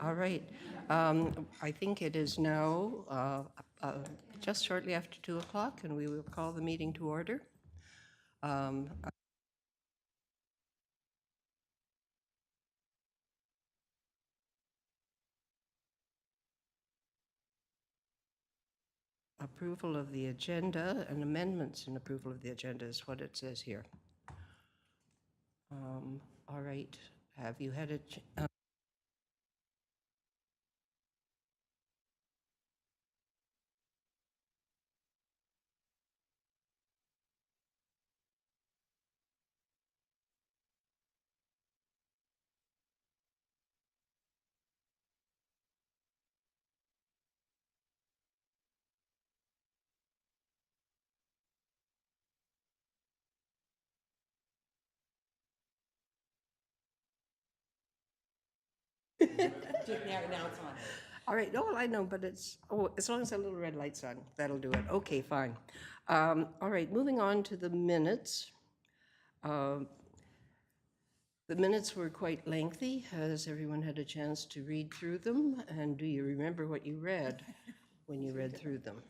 All right. I think it is now just shortly after 2 o'clock, and we will call the meeting to order. Approval of the agenda and amendments in approval of the agenda is what it says here. All right. Have you had a Now it's on. All right, no, I know, but it's, as long as that little red light's on, that'll do it. Okay, fine. All right, moving on to the minutes. The minutes were quite lengthy. Has everyone had a chance to read through them? And do you remember what you read when you read through them?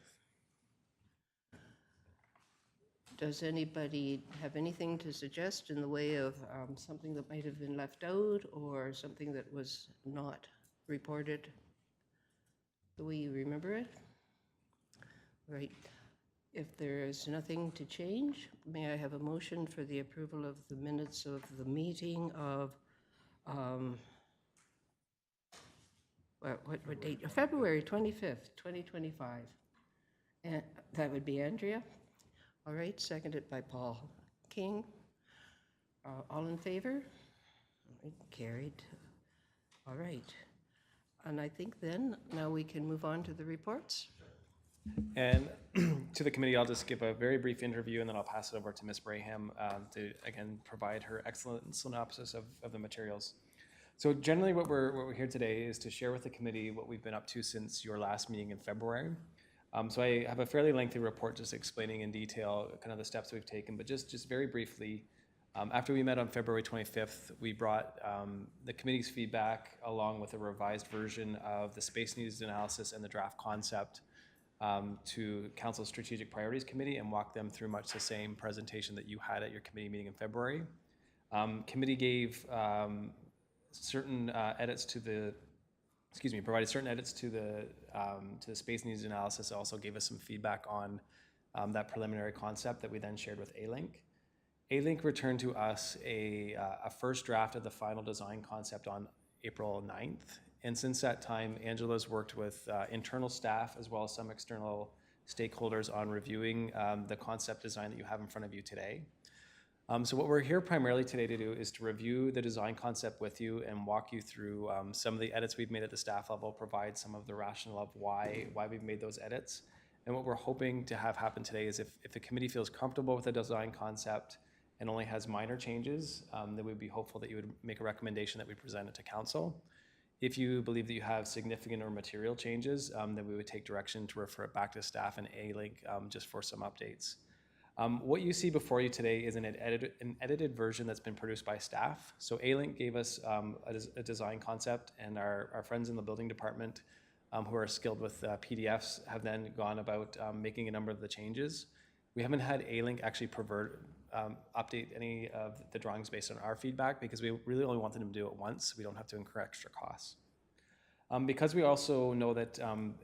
Does anybody have anything to suggest in the way of something that might have been left out or something that was not reported the way you remember it? Right. If there is nothing to change, may I have a motion for the approval of the minutes of the meeting of, what date? February 25th, 2025. And that would be Andrea. All right, seconded by Paul King. All in favor? Carried. All right. And I think then, now we can move on to the reports. And to the committee, I'll just give a very brief interview and then I'll pass it over to Ms. Braham to, again, provide her excellent synopsis of the materials. So generally what we're here today is to share with the committee what we've been up to since your last meeting in February. So I have a fairly lengthy report just explaining in detail kind of the steps we've taken, but just very briefly, after we met on February 25th, we brought the committee's feedback along with a revised version of the space needs analysis and the draft concept to Council's Strategic Priorities Committee and walk them through much the same presentation that you had at your committee meeting in February. Committee gave certain edits to the, provided certain edits to the space needs analysis. Also gave us some feedback on that preliminary concept that we then shared with A-Link. A-Link returned to us a first draft of the final design concept on April 9th. And since that time, Angela's worked with internal staff as well as some external stakeholders on reviewing the concept design that you have in front of you today. So what we're here primarily today to do is to review the design concept with you and walk you through some of the edits we've made at the staff level, provide some of the rationale of why we've made those edits. And what we're hoping to have happen today is if the committee feels comfortable with the design concept and only has minor changes, then we'd be hopeful that you would make a recommendation that we present it to council. If you believe that you have significant or material changes, then we would take direction to refer it back to staff and A-Link just for some updates. What you see before you today is an edited version that's been produced by staff. So A-Link gave us a design concept, and our friends in the building department who are skilled with PDFs have then gone about making a number of the changes. We haven't had A-Link actually update any of the drawings based on our feedback because we really only wanted them to do it once. So we don't have to incur extra costs. Because we also know that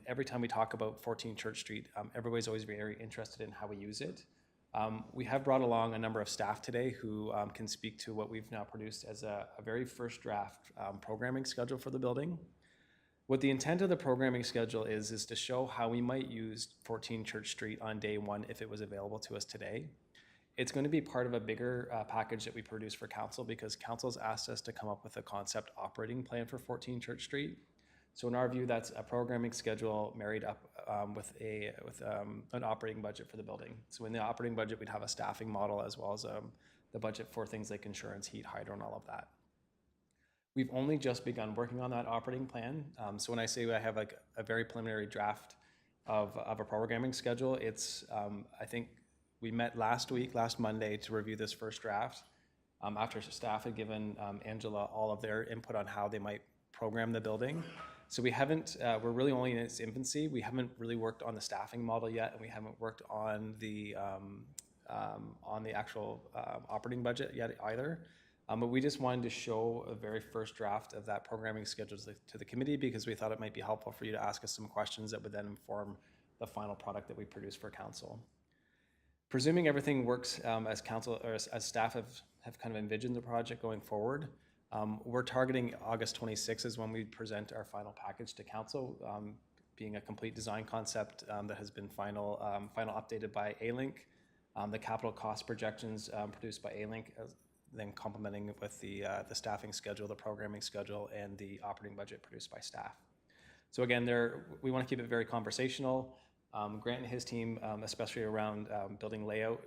every time we talk about 14 Church Street, everybody's always very interested in how we use it. We have brought along a number of staff today who can speak to what we've now produced as a very first draft programming schedule for the building. What the intent of the programming schedule is to show how we might use 14 Church Street on day one if it was available to us today. It's going to be part of a bigger package that we produce for council because council's asked us to come up with a concept operating plan for 14 Church Street. So in our view, that's a programming schedule married up with an operating budget for the building. So in the operating budget, we'd have a staffing model as well as the budget for things like insurance, heat, hydro, and all of that. We've only just begun working on that operating plan. So when I say I have like a very preliminary draft of a programming schedule, it's I think we met last Monday, to review this first draft. After staff had given Angela all of their input on how they might program the building. So we haven't, we're really only in its infancy. We haven't really worked on the staffing model yet, and we haven't worked on the actual operating budget yet either. But we just wanted to show a very first draft of that programming schedule to the committee, because we thought it might be helpful for you to ask us some questions that would then inform the final product that we produce for council. Presuming everything works as council or as staff have kind of envisioned the project going forward, we're targeting August 26th is when we present our final package to council, being a complete design concept that has been final updated by A-Link, the capital cost projections produced by A-Link, then complementing with the staffing schedule, the programming schedule, and the operating budget produced by staff. So again, we want to keep it very conversational. Grant and his team, especially around building layout,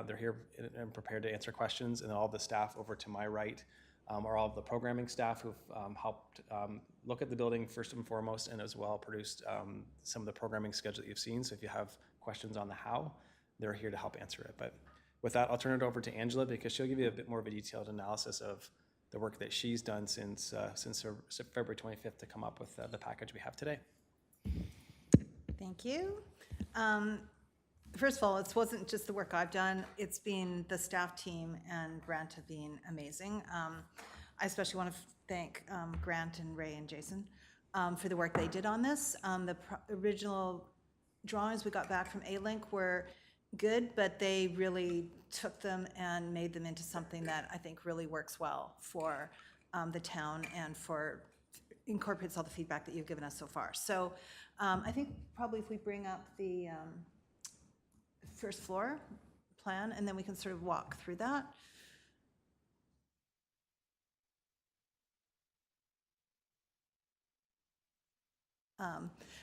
they're here and prepared to answer questions, and all the staff over to my right are all of the programming staff who've helped look at the building first and foremost, and as well produced some of the programming schedule that you've seen. So if you have questions on the how, they're here to help answer it. But with that, I'll turn it over to Angela, because she'll give you a bit more of a detailed analysis of the work that she's done since February 25th to come up with the package we have today. Thank you. First of all, it wasn't just the work I've done, it's been the staff team and Grant have been amazing. I especially want to thank Grant and Ray and Jason for the work they did on this. The original drawings we got back from A-Link were good, but they really took them and made them into something that I think really works well for the town and incorporates all the feedback that you've given us so far. So I think probably if we bring up the first floor plan, and then we can sort of walk through that.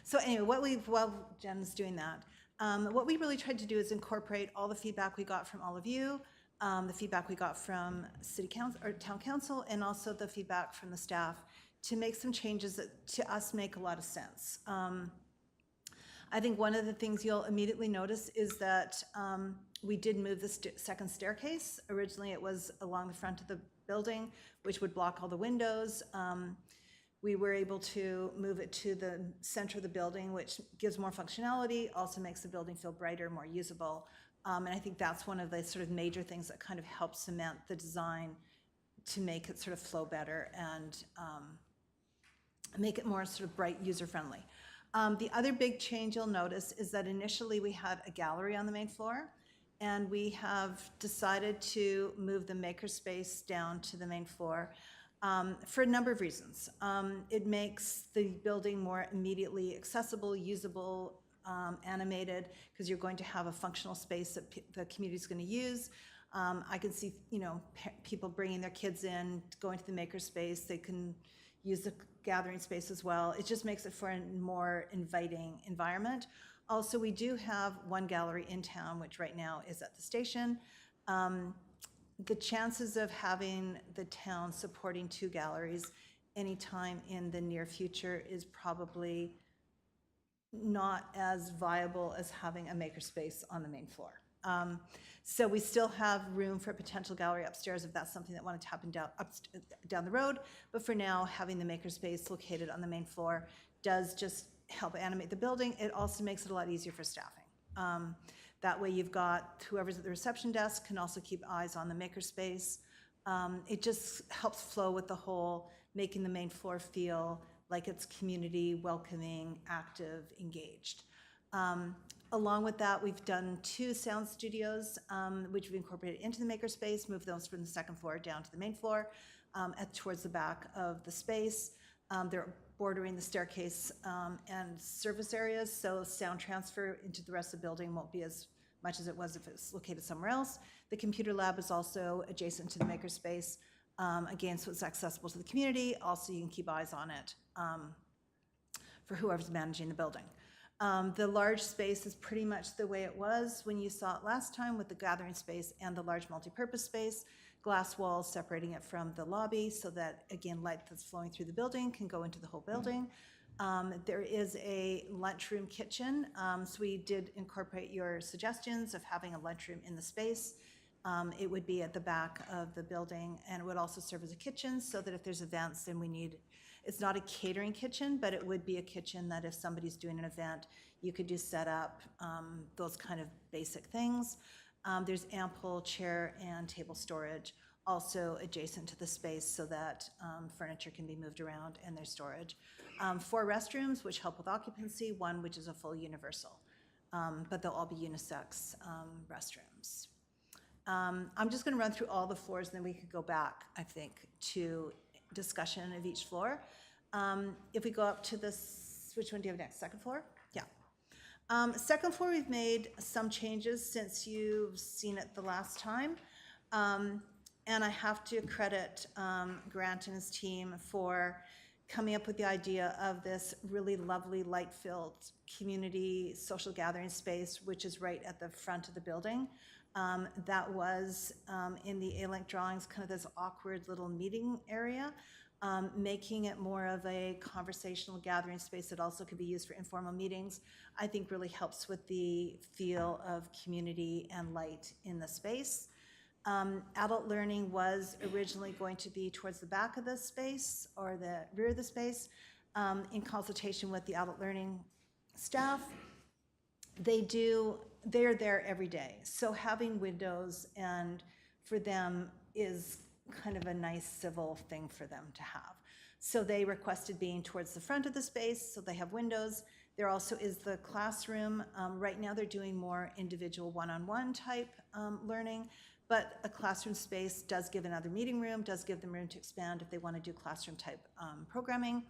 So anyway, while Jen's doing that, what we really tried to do is incorporate all the feedback we got from all of you, the feedback we got from city council or town council, and also the feedback from the staff, to make some changes that to us make a lot of sense. I think one of the things you'll immediately notice is that we did move the second staircase. Originally it was along the front of the building, which would block all the windows. We were able to move it to the center of the building, which gives more functionality, also makes the building feel brighter, more usable. And I think that's one of the sort of major things that kind of helps cement the design to make it sort of flow better and make it more sort of bright, user-friendly. The other big change you'll notice is that initially we had a gallery on the main floor, and we have decided to move the makerspace down to the main floor for a number of reasons. It makes the building more immediately accessible, usable, animated, because you're going to have a functional space that the community is going to use. I can see, people bringing their kids in, going to the makerspace. They can use the gathering space as well. It just makes it for a more inviting environment. Also, we do have one gallery in town, which right now is at the station. The chances of having the town supporting two galleries anytime in the near future is probably not as viable as having a makerspace on the main floor. So we still have room for a potential gallery upstairs if that's something that wanted to happen down the road. But for now, having the makerspace located on the main floor does just help animate the building. It also makes it a lot easier for staffing. That way you've got whoever's at the reception desk can also keep eyes on the makerspace. It just helps flow with the whole, making the main floor feel like it's community, welcoming, active, engaged. Along with that, we've done 2 sound studios, which we've incorporated into the makerspace, moved those from the second floor down to the main floor, towards the back of the space. They're bordering the staircase and service areas, so sound transfer into the rest of the building won't be as much as it was if it was located somewhere else. The computer lab is also adjacent to the makerspace, again, so it's accessible to the community. Also, you can keep eyes on it for whoever's managing the building. The large space is pretty much the way it was when you saw it last time, with the gathering space and the large multi-purpose space, glass walls separating it from the lobby so that, again, light that's flowing through the building can go into the whole building. There is a lunchroom kitchen, so we did incorporate your suggestions of having a lunchroom in the space. It would be at the back of the building, and it would also serve as a kitchen, so that if there's events and we need, it's not a catering kitchen, but it would be a kitchen that if somebody's doing an event, you could do set up, those kind of basic things. There's ample chair and table storage also adjacent to the space so that furniture can be moved around and there's storage. 4 restrooms, which help with occupancy, 1 which is a full universal, but they'll all be unisex restrooms. I'm just going to run through all the floors, and then we could go back, I think, to discussion of each floor. If we go up to this, which one do you have next? Second floor? Yeah. Second floor, we've made some changes since you've seen it the last time. And I have to credit Grant and his team for coming up with the idea of this really lovely light-filled community social gathering space, which is right at the front of the building. That was in the A-Link drawings, kind of this awkward little meeting area, making it more of a conversational gathering space that also could be used for informal meetings, I think really helps with the feel of community and light in the space. Adult learning was originally going to be towards the back of the space or the rear of the space. In consultation with the adult learning staff, they're there every day. So having windows and for them is kind of a nice civil thing for them to have. So they requested being towards the front of the space, so they have windows. There also is the classroom. Right now they're doing more individual one-on-one type learning, but a classroom space does give another meeting room, does give them room to expand if they want to do classroom type programming.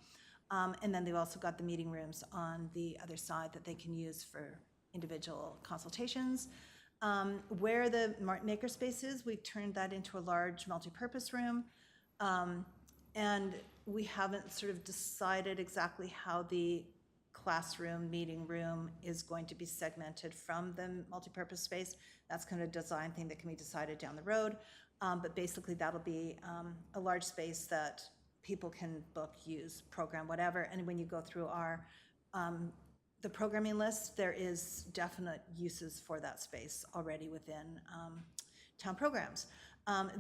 And then they've also got the meeting rooms on the other side that they can use for individual consultations. Where the makerspace is, we've turned that into a large multi-purpose room. And we haven't sort of decided exactly how the classroom meeting room is going to be segmented from the multi-purpose space. That's kind of a design thing that can be decided down the road. But basically that'll be a large space that people can book, use, program, whatever. And when you go through our the programming list, there is definite uses for that space already within town programs.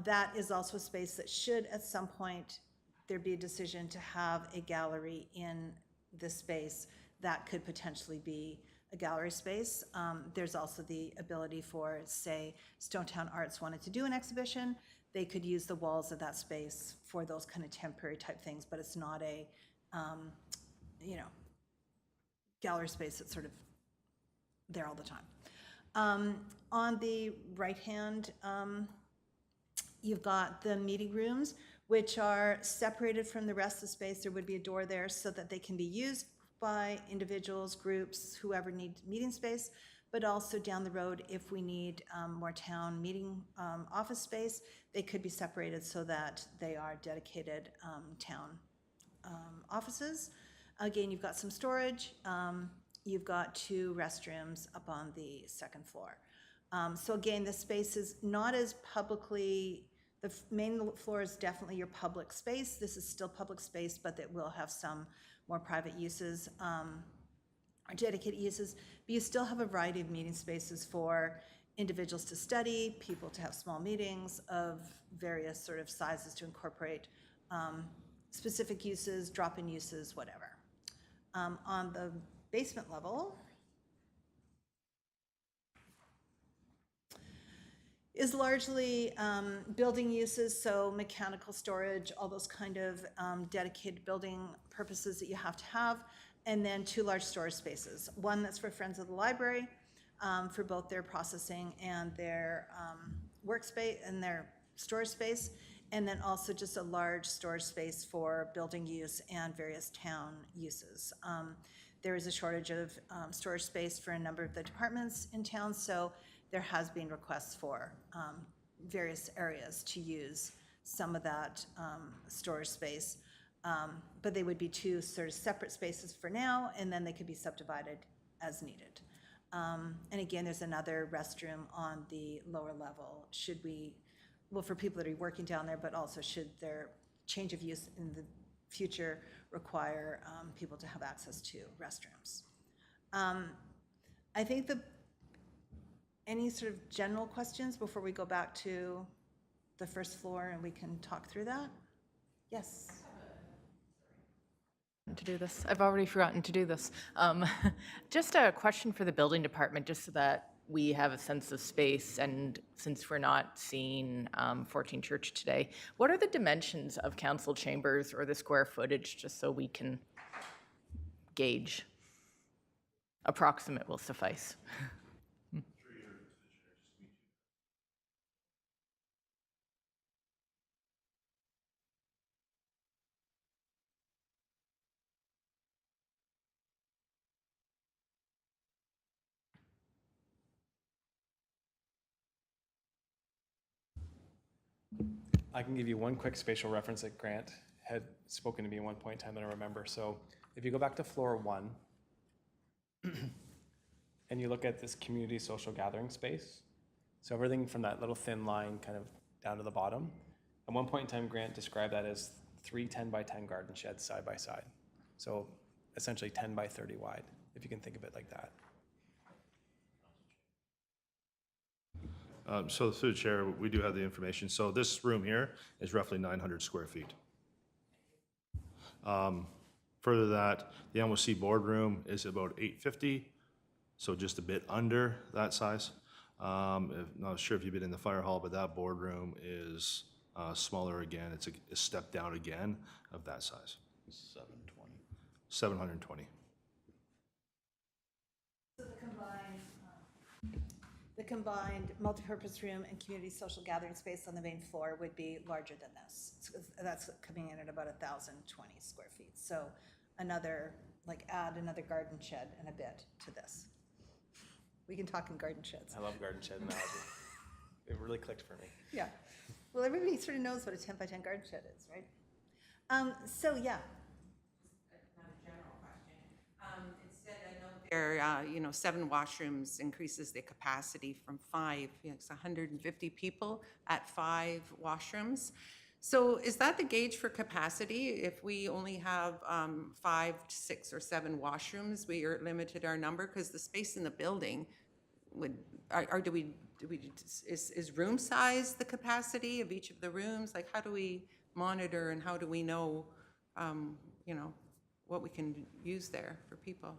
That is also a space that should at some point there be a decision to have a gallery in this space that could potentially be a gallery space. There's also the ability for, say, Stonetown Arts wanted to do an exhibition, they could use the walls of that space for those kind of temporary type things, but it's not a, gallery space that's sort of there all the time. On the right hand, you've got the meeting rooms, which are separated from the rest of the space. There would be a door there so that they can be used by individuals, groups, whoever needs meeting space, but also down the road, if we need more town meeting office space, they could be separated so that they are dedicated town offices. Again, you've got some storage. You've got 2 restrooms up on the second floor. So again, the space is not as publicly, the main floor is definitely your public space. This is still public space, but it will have some more private uses or dedicated uses. But you still have a variety of meeting spaces for individuals to study, people to have small meetings of various sort of sizes to incorporate specific uses, drop-in uses, whatever. On the basement level is largely building uses, so mechanical storage, all those kind of dedicated building purposes that you have to have, and then 2 large storage spaces. One that's for Friends of the Library for both their processing and their workspace and their storage space, and then also just a large storage space for building use and various town uses. There is a shortage of storage space for a number of the departments in town, so there has been requests for various areas to use some of that storage space. But they would be 2 sort of separate spaces for now, and then they could be subdivided as needed. And again, there's another restroom on the lower level, should we, well, for people that are working down there, but also should their change of use in the future require people to have access to restrooms. I think any sort of general questions before we go back to the first floor and we can talk through that? Yes. To do this. I've already forgotten to do this. Just a question for the building department, just so that we have a sense of space, and since we're not seeing 14 Church today, what are the dimensions of council chambers or the square footage, just so we can gauge? Approximate will suffice. I can give you one quick spatial reference that Grant had spoken to me at one point in time that I remember. So if you go back to floor 1 and you look at this community social gathering space, so everything from that little thin line kind of down to the bottom, at one point in time, Grant described that as 3 10 by 10 garden sheds side by side. So essentially 10 by 30 wide, if you can think of it like that. So through the chair, we do have the information. So this room here is roughly 900 square feet. Further that, the MOC boardroom is about 850, so just a bit under that size. Not sure if you've been in the fire hall, but that boardroom is smaller again. It's a step down again of that size. 720. So the combined multipurpose room and community social gathering space on the main floor would be larger than this. That's coming in at about 1,020 square feet. So add another garden shed and a bit to this. We can talk in garden sheds. I love garden shed analogy. It really clicked for me. Yeah. Well, everybody sort of knows what a 10 by 10 garden shed is, right? So yeah. Not a general question. It said, I know there, 7 washrooms increases the capacity from 5, it's 150 people at 5 washrooms. So is that the gauge for capacity? If we only have 5, 6, or 7 washrooms, we are limited our number? Because the space in the building is room size the capacity of each of the rooms? Like, how do we monitor and how do we know, what we can use there for people?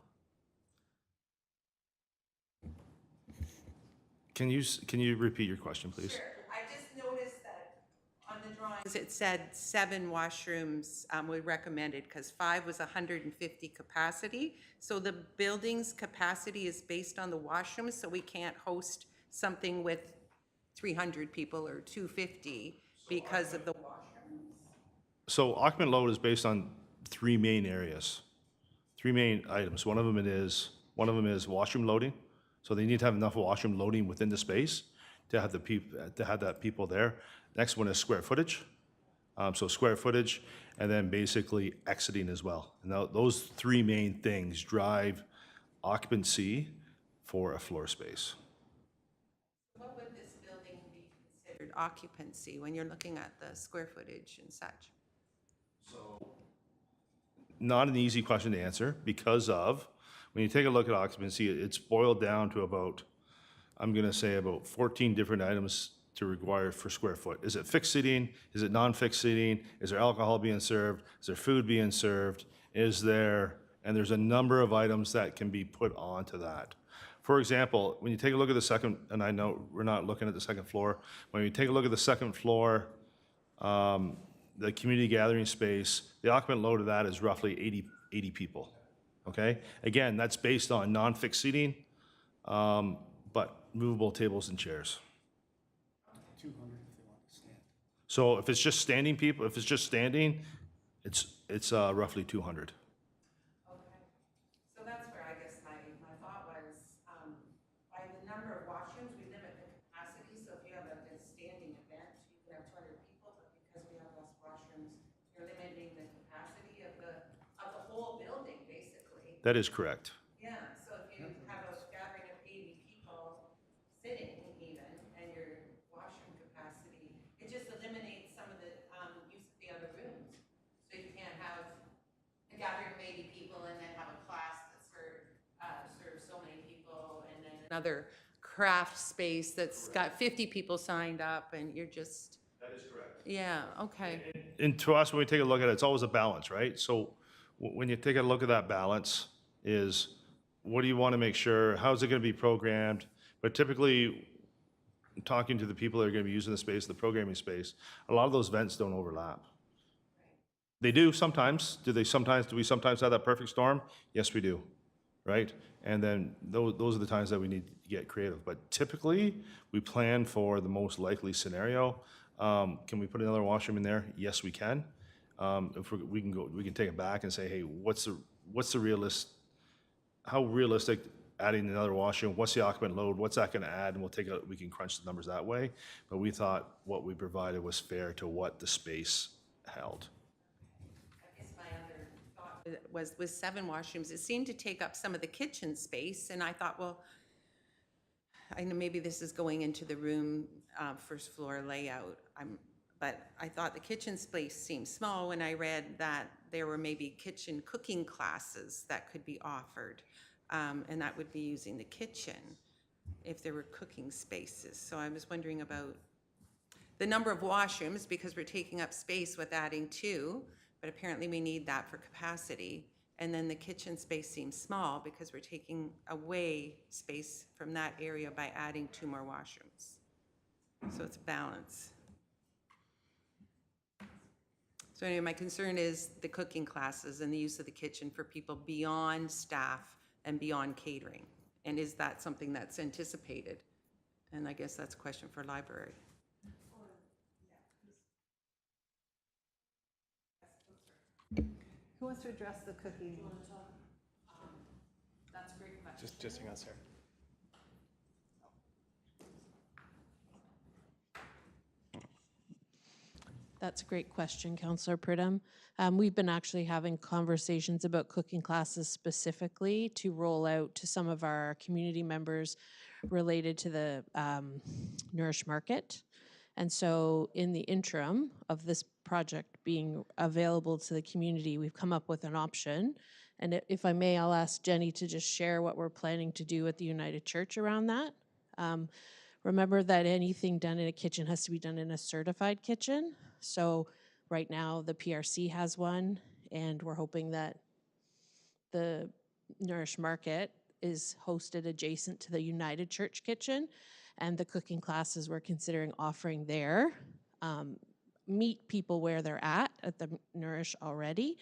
Can you repeat your question, please? Sure. I just noticed that on the drawings, it said 7 washrooms were recommended because 5 was 150 capacity. So the building's capacity is based on the washrooms, so we can't host something with 300 people or 250 because of the washrooms. So occupant load is based on 3 main areas, 3 main items. One of them is washroom loading. So they need to have enough washroom loading within the space to have that people there. Next one is square footage. So square footage, and then basically exiting as well. And those 3 main things drive occupancy for a floor space. What would this building be considered occupancy when you're looking at the square footage and such? Not an easy question to answer because of, when you take a look at occupancy, it's boiled down to about 14 different items to require for square foot. Is it fixed seating? Is it non-fixed seating? Is there alcohol being served? Is there food being served? And there's a number of items that can be put onto that. For example, when you take a look at the second, and I know we're not looking at the second floor, when you take a look at the second floor, the community gathering space, the occupant load of that is roughly 80 people, okay? Again, that's based on non-fixed seating, but movable tables and chairs. 200 if they want to stand. So if it's just standing people, if it's just standing, it's roughly 200. Okay. So that's where I guess my thought was, by the number of washrooms, we limit the capacity. So if you have a standing event, you can have 200 people, but because we have less washrooms, you're limiting the capacity of the whole building, basically. That is correct. Yeah, so if you have a gathering of 80 people sitting even, and your washroom capacity, it just eliminates some of the use of the other rooms. So you can't have a gathering of 80 people and then have a class that serves so many people, and then another craft space that's got 50 people signed up and you're just. That is correct. Yeah, okay. And to us, when we take a look at it, it's always a balance, right? So when you take a look at that balance is, what do you want to make sure, how's it going to be programmed? But typically, talking to the people that are going to be using the space, the programming space, a lot of those events don't overlap. They do sometimes. Do we sometimes have that perfect storm? Yes, we do, right? And then those are the times that we need to get creative. But typically, we plan for the most likely scenario. Can we put another washroom in there? Yes, we can. If we can take it back and say, hey, how realistic adding another washroom? What's the occupant load? What's that going to add? And we can crunch the numbers that way. But we thought what we provided was fair to what the space held. I guess my other thought was with 7 washrooms, it seemed to take up some of the kitchen space, and I thought, well, I know maybe this is going into the room first floor layout, but I thought the kitchen space seemed small when I read that there were maybe kitchen cooking classes that could be offered, and that would be using the kitchen if there were cooking spaces. So I was wondering about the number of washrooms, because we're taking up space with adding 2, but apparently we need that for capacity. And then the kitchen space seems small because we're taking away space from that area by adding 2 more washrooms. So it's a balance. So anyway, my concern is the cooking classes and the use of the kitchen for people beyond staff and beyond catering. And is that something that's anticipated? And I guess that's a question for library. Who wants to address the cooking? That's a great question. Just hang on, sir. That's a great question, Councillor Pridham. We've been actually having conversations about cooking classes specifically to roll out to some of our community members related to the Nourish Market. And so in the interim of this project being available to the community, we've come up with an option. And if I may, I'll ask Jenny to just share what we're planning to do at the United Church around that. Remember that anything done in a kitchen has to be done in a certified kitchen. So right now the PRC has one, and we're hoping that the Nourish Market is hosted adjacent to the United Church kitchen, and the cooking classes we're considering offering there meet people where they're at the Nourish already.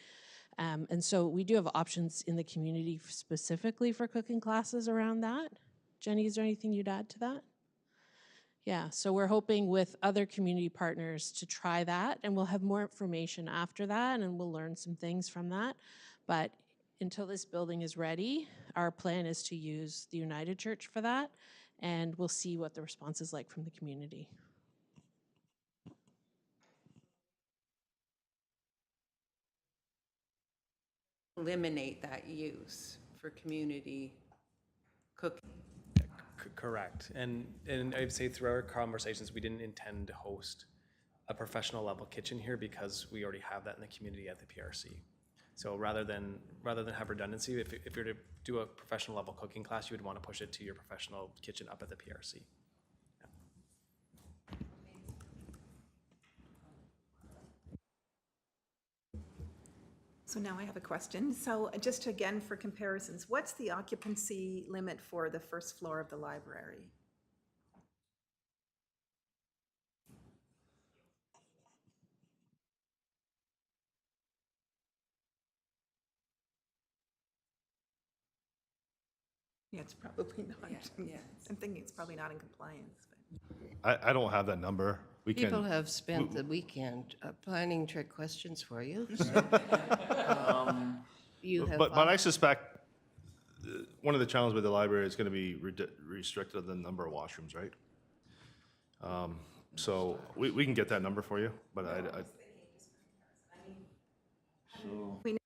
And so we do have options in the community specifically for cooking classes around that. Jenny, is there anything you'd add to that? Yeah, so we're hoping with other community partners to try that, and we'll have more information after that, and we'll learn some things from that. But until this building is ready, our plan is to use the United Church for that, and we'll see what the response is like from the community. Eliminate that use for community cooking. Correct. And I'd say through our conversations, we didn't intend to host a professional level kitchen here because we already have that in the community at the PRC. So rather than have redundancy, if you're to do a professional level cooking class, you would want to push it to your professional kitchen up at the PRC. So now I have a question. So just again for comparisons, what's the occupancy limit for the first floor of the library? Yeah, it's probably not. Yeah. I'm thinking it's probably not in compliance. But. I don't have that number. We People can, have spent the weekend planning trick questions for you. So, you have. but I suspect one of the challenges with the library is going to be restricted to the number of washrooms, right? So we can get that number for you, but We know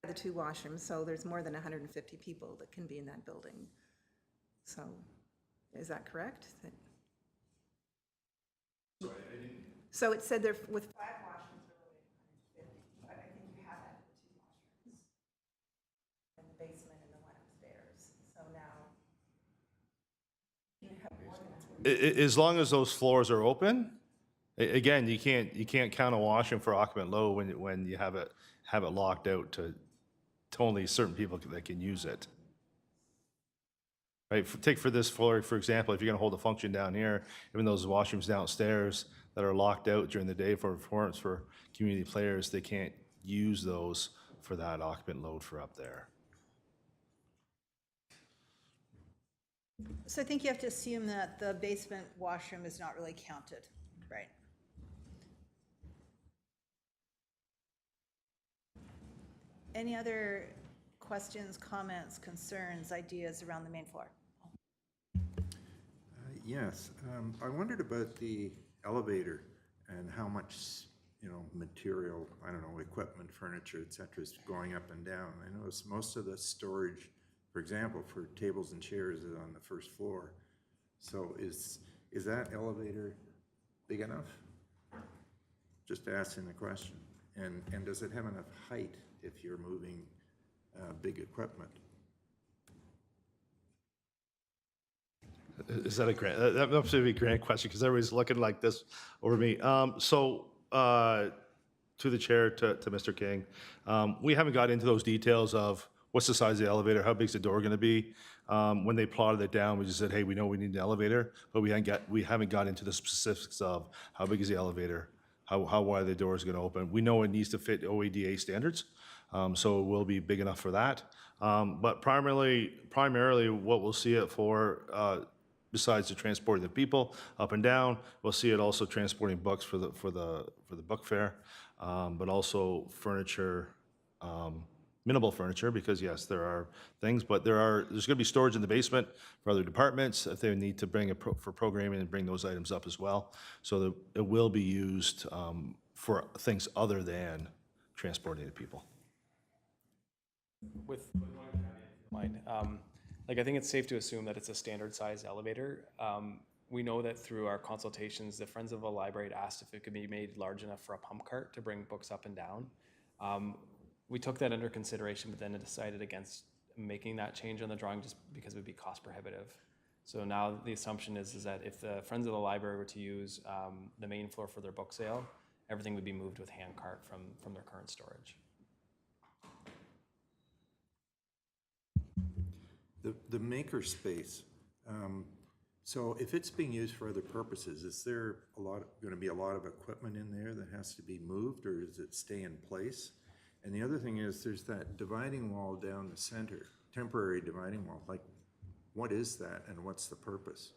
the 2 washrooms, so there's more than 150 people that can be in that building. So is that correct? So it said there with 5 washrooms, there were 150, but I think you have that with 2 washrooms. In the basement and the one upstairs. So now As long as those floors are open, again, you can't count a washroom for occupant load when you have it locked out to only certain people that can use it. Right, take for this floor, for example, if you're gonna hold a function down here, even those washrooms downstairs that are locked out during the day for performance for community players, they can't use those for that occupant load for up there. So I think you have to assume that the basement washroom is not really counted, right? Any other questions, comments, concerns, ideas around the main floor? Yes, I wondered about the elevator and how much, material, I don't know, equipment, furniture, et cetera, is going up and down. I noticed most of the storage, for example, for tables and chairs is on the first floor. So is that elevator big enough? Just asking the question. And does it have enough height if you're moving big equipment? Is that a grant? That must be a grant question because everybody's looking like this over me. To the chair, to Mr. King, we haven't got into those details of what's the size of the elevator, how big's the door going to be. When they plotted it down, we just said, hey, we know we need an elevator, but we haven't got into the specifics of how big is the elevator, how wide the door is going to open. We know it needs to fit OADA standards, so it will be big enough for that. But primarily, what we'll see it for, besides the transporting the people up and down, we'll see it also transporting books for the book fair, but also furniture, minimal furniture, because yes, there are things, but there's going to be storage in the basement for other departments if they need to bring it for programming and bring those items up as well. So that it will be used for things other than transporting the people. With one caveat in mind, I think it's safe to assume that it's a standard size elevator. We know that through our consultations, the Friends of the Library had asked if it could be made large enough for a pump cart to bring books up and down. We took that under consideration, but then decided against making that change on the drawing just because it would be cost prohibitive. So now the assumption is that if the Friends of the Library were to use the main floor for their book sale, everything would be moved with hand cart from their current storage. The maker space, so if it's being used for other purposes, is there going to be a lot of equipment in there that has to be moved, or does it stay in place? And the other thing is there's that dividing wall down the center, temporary dividing wall. Like, what is that and what's the purpose?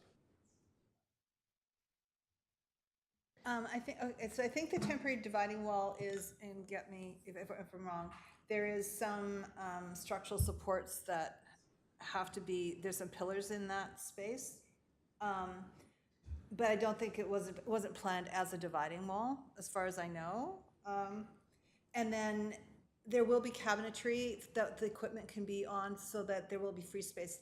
I think the temporary dividing wall is, and get me if I'm wrong, there is some structural supports that have to be, there's some pillars in that space. But I don't think it wasn't planned as a dividing wall, as far as I know. And then there will be cabinetry that the equipment can be on, so that there will be free space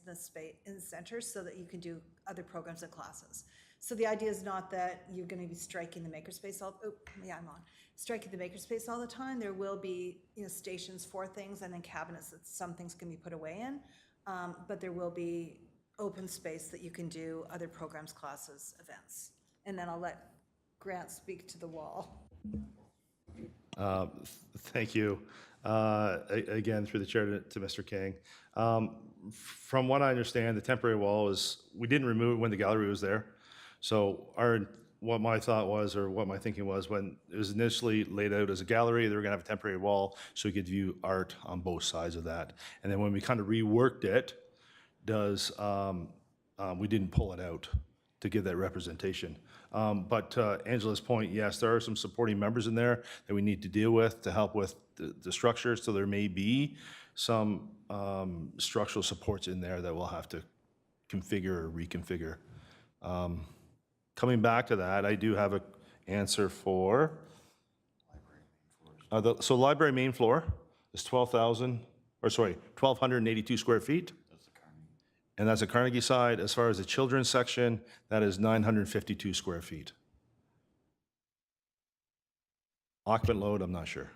in the center so that you can do other programs and classes. So the idea is not that you're going to be striking the makerspace striking the makerspace all the time. There will be, stations for things and then cabinets that some things can be put away in. But there will be open space that you can do other programs, classes, events. And then I'll let Grant speak to the wall. Thank you. Again, through the chair to Mr. King. From what I understand, the temporary wall we didn't remove it when the gallery was there. So what my thought was, or what my thinking was, when it was initially laid out as a gallery, they were going to have a temporary wall so we could view art on both sides of that. And then when we kind of reworked it, we didn't pull it out to give that representation. But Angela's point, yes, there are some supporting members in there that we need to deal with to help with the structure. So there may be some structural supports in there that we'll have to configure or reconfigure. Coming back to that, I do have an answer for. So library main floor is 1,282 square feet. And that's the Carnegie side. As far as the children's section, that is 952 square feet. Occupant load, I'm not sure.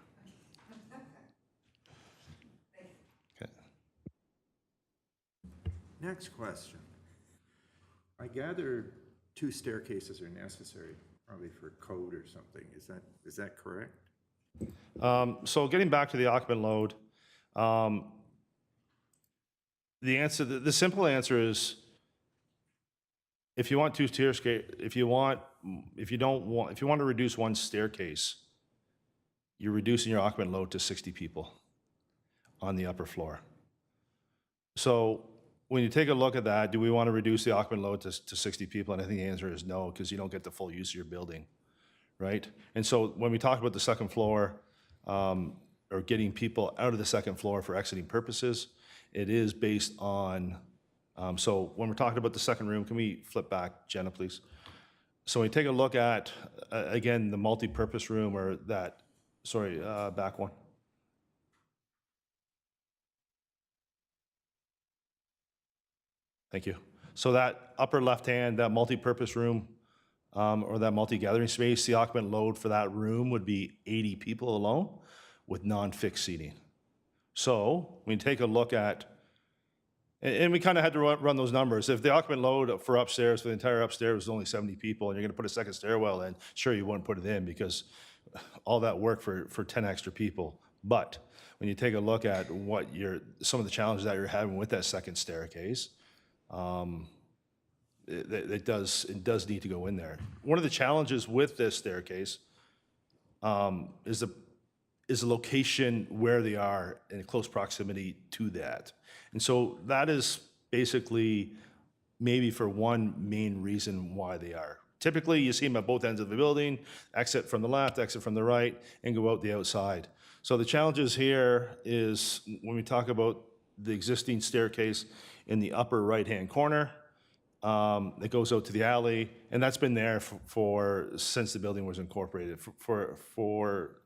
Okay. Next question. I gather 2 staircases are necessary, probably for code or something. Is that correct? So getting back to the occupant load, the simple answer is, if you want 2 staircase, if you want to reduce 1 staircase, you're reducing your occupant load to 60 people on the upper floor. So when you take a look at that, do we want to reduce the occupant load to 60 people? And I think the answer is no, because you don't get the full use of your building, right? And so when we talk about the second floor, or getting people out of the second floor for exiting purposes, it is based on, so when we're talking about the second room, can we flip back, Jenna, please? So when you take a look at, again, the multi-purpose room, or that, sorry, back one. Thank you. So that upper left-hand, that multi-purpose room, or that multi-gathering space, the occupant load for that room would be 80 people alone with non-fixed seating. So when you take a look at, and we kind of had to run those numbers. If the occupant load for upstairs, for the entire upstairs was only 70 people, and you're gonna put a second stairwell in, sure, you wouldn't put it in because all that work for 10 extra people. But when you take a look at what some of the challenges that you're having with that second staircase, it does need to go in there. One of the challenges with this staircase is the location where they are in close proximity to that. And so that is basically maybe for one main reason why they are. Typically, you see them at both ends of the building, exit from the left, exit from the right, and go out the outside. So the challenges here is when we talk about the existing staircase in the upper right-hand corner, it goes out to the alley, and that's been there since the building was incorporated for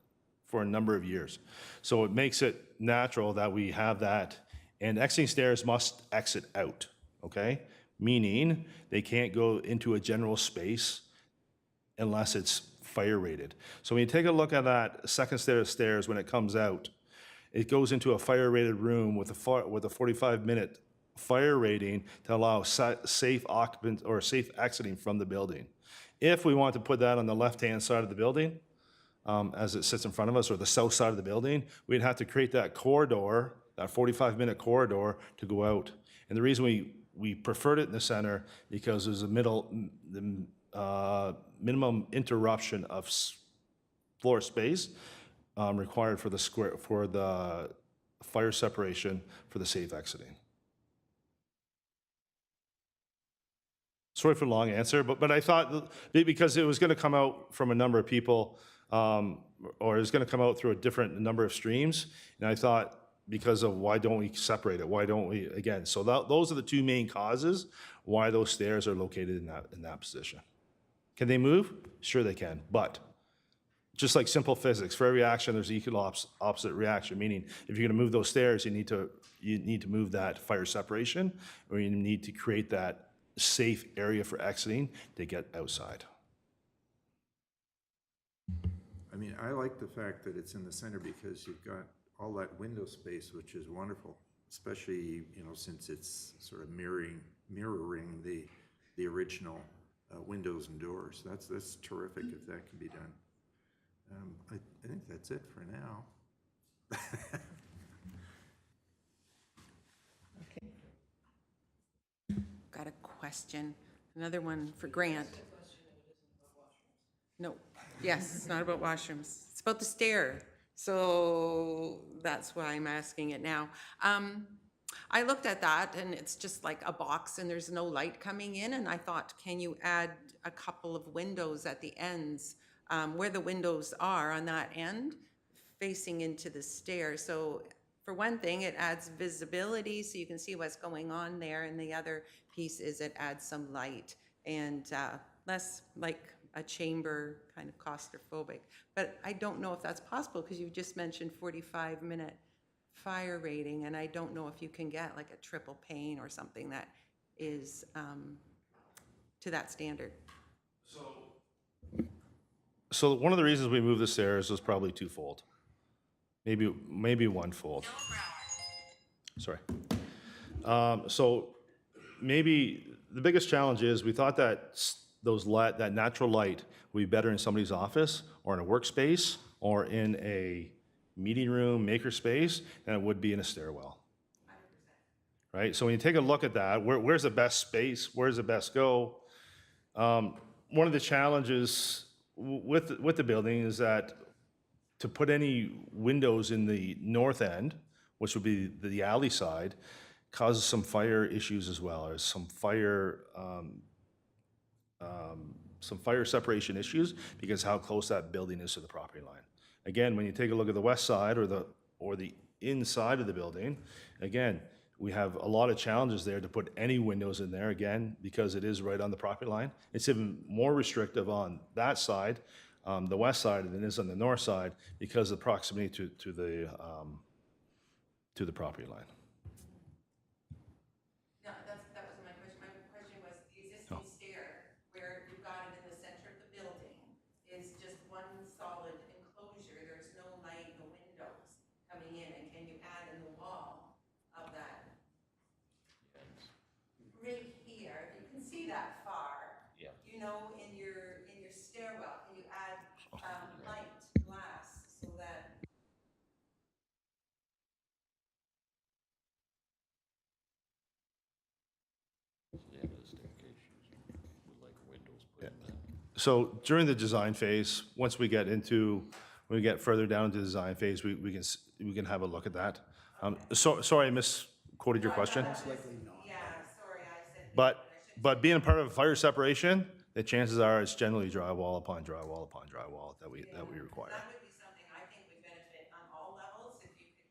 a number of years. So it makes it natural that we have that, and exiting stairs must exit out, okay? Meaning they can't go into a general space unless it's fire rated. So when you take a look at that second set of stairs, when it comes out, it goes into a fire rated room with a 45-minute fire rating to allow safe occupant or safe exiting from the building. If we want to put that on the left-hand side of the building, as it sits in front of us, or the south side of the building, we'd have to create that corridor, that 45-minute corridor to go out. And the reason we preferred it in the center because there's a minimum interruption of floor space required for the fire separation for the safe exiting. Sorry for the long answer, but I thought because it was going to come out from a number of people, or it was going to come out through a different number of streams, and I thought because of why don't we separate it? Why don't we, again, so those are the 2 main causes why those stairs are located in that position. Can they move? Sure they can, but just like simple physics, for every action there's equal opposite reaction, meaning if you're going to move those stairs, you need to move that fire separation, or you need to create that safe area for exiting to get outside. I mean, I like the fact that it's in the center because you've got all that window space, which is wonderful, especially, since it's sort of mirroring the original windows and doors. That's terrific if that can be done. I think that's it for now. Got a question, another one for Grant. No, yes, it's not about washrooms. It's about the stair. So that's why I'm asking it now. I looked at that and it's just like a box and there's no light coming in. And I thought, can you add a couple of windows at the ends where the windows are on that end facing into the stair? So for one thing, it adds visibility so you can see what's going on there. And the other piece is it adds some light and less like a chamber, kind of claustrophobic. But I don't know if that's possible because you just mentioned 45-minute fire rating, and I don't know if you can get like a triple pane or something that is to that standard. So one of the reasons we moved the stairs was probably twofold, maybe onefold. Sorry. So maybe the biggest challenge is we thought that that natural light will be better in somebody's office or in a workspace or in a meeting room, maker space, than it would be in a stairwell. Right? So when you take a look at that, where's the best space? Where's the best go? One of the challenges with the building is that to put any windows in the north end, which would be the alley side, causes some fire issues as well, or some fire separation issues because how close that building is to the property line. Again, when you take a look at the west side or the inside of the building, again, we have a lot of challenges there to put any windows in there, again, because it is right on the property line. It's even more restrictive on that side, the west side, than it is on the north side because of the proximity to the property line. No, that wasn't my question. My question was the existing stair where you've got it in the center of the building is just one solid enclosure. There's no light, no windows coming in. And can you add in the wall of that? Right here, you can see that far. Yeah. You know, in your stairwell, can you add light glass so that So during the design phase, once we get further down into the design phase, we can have a look at that. Sorry, I misquoted your question. yeah, sorry, I said But being a part of fire separation, the chances are it's generally drywall upon drywall upon drywall that we require. that would be something I think would benefit on all levels if you could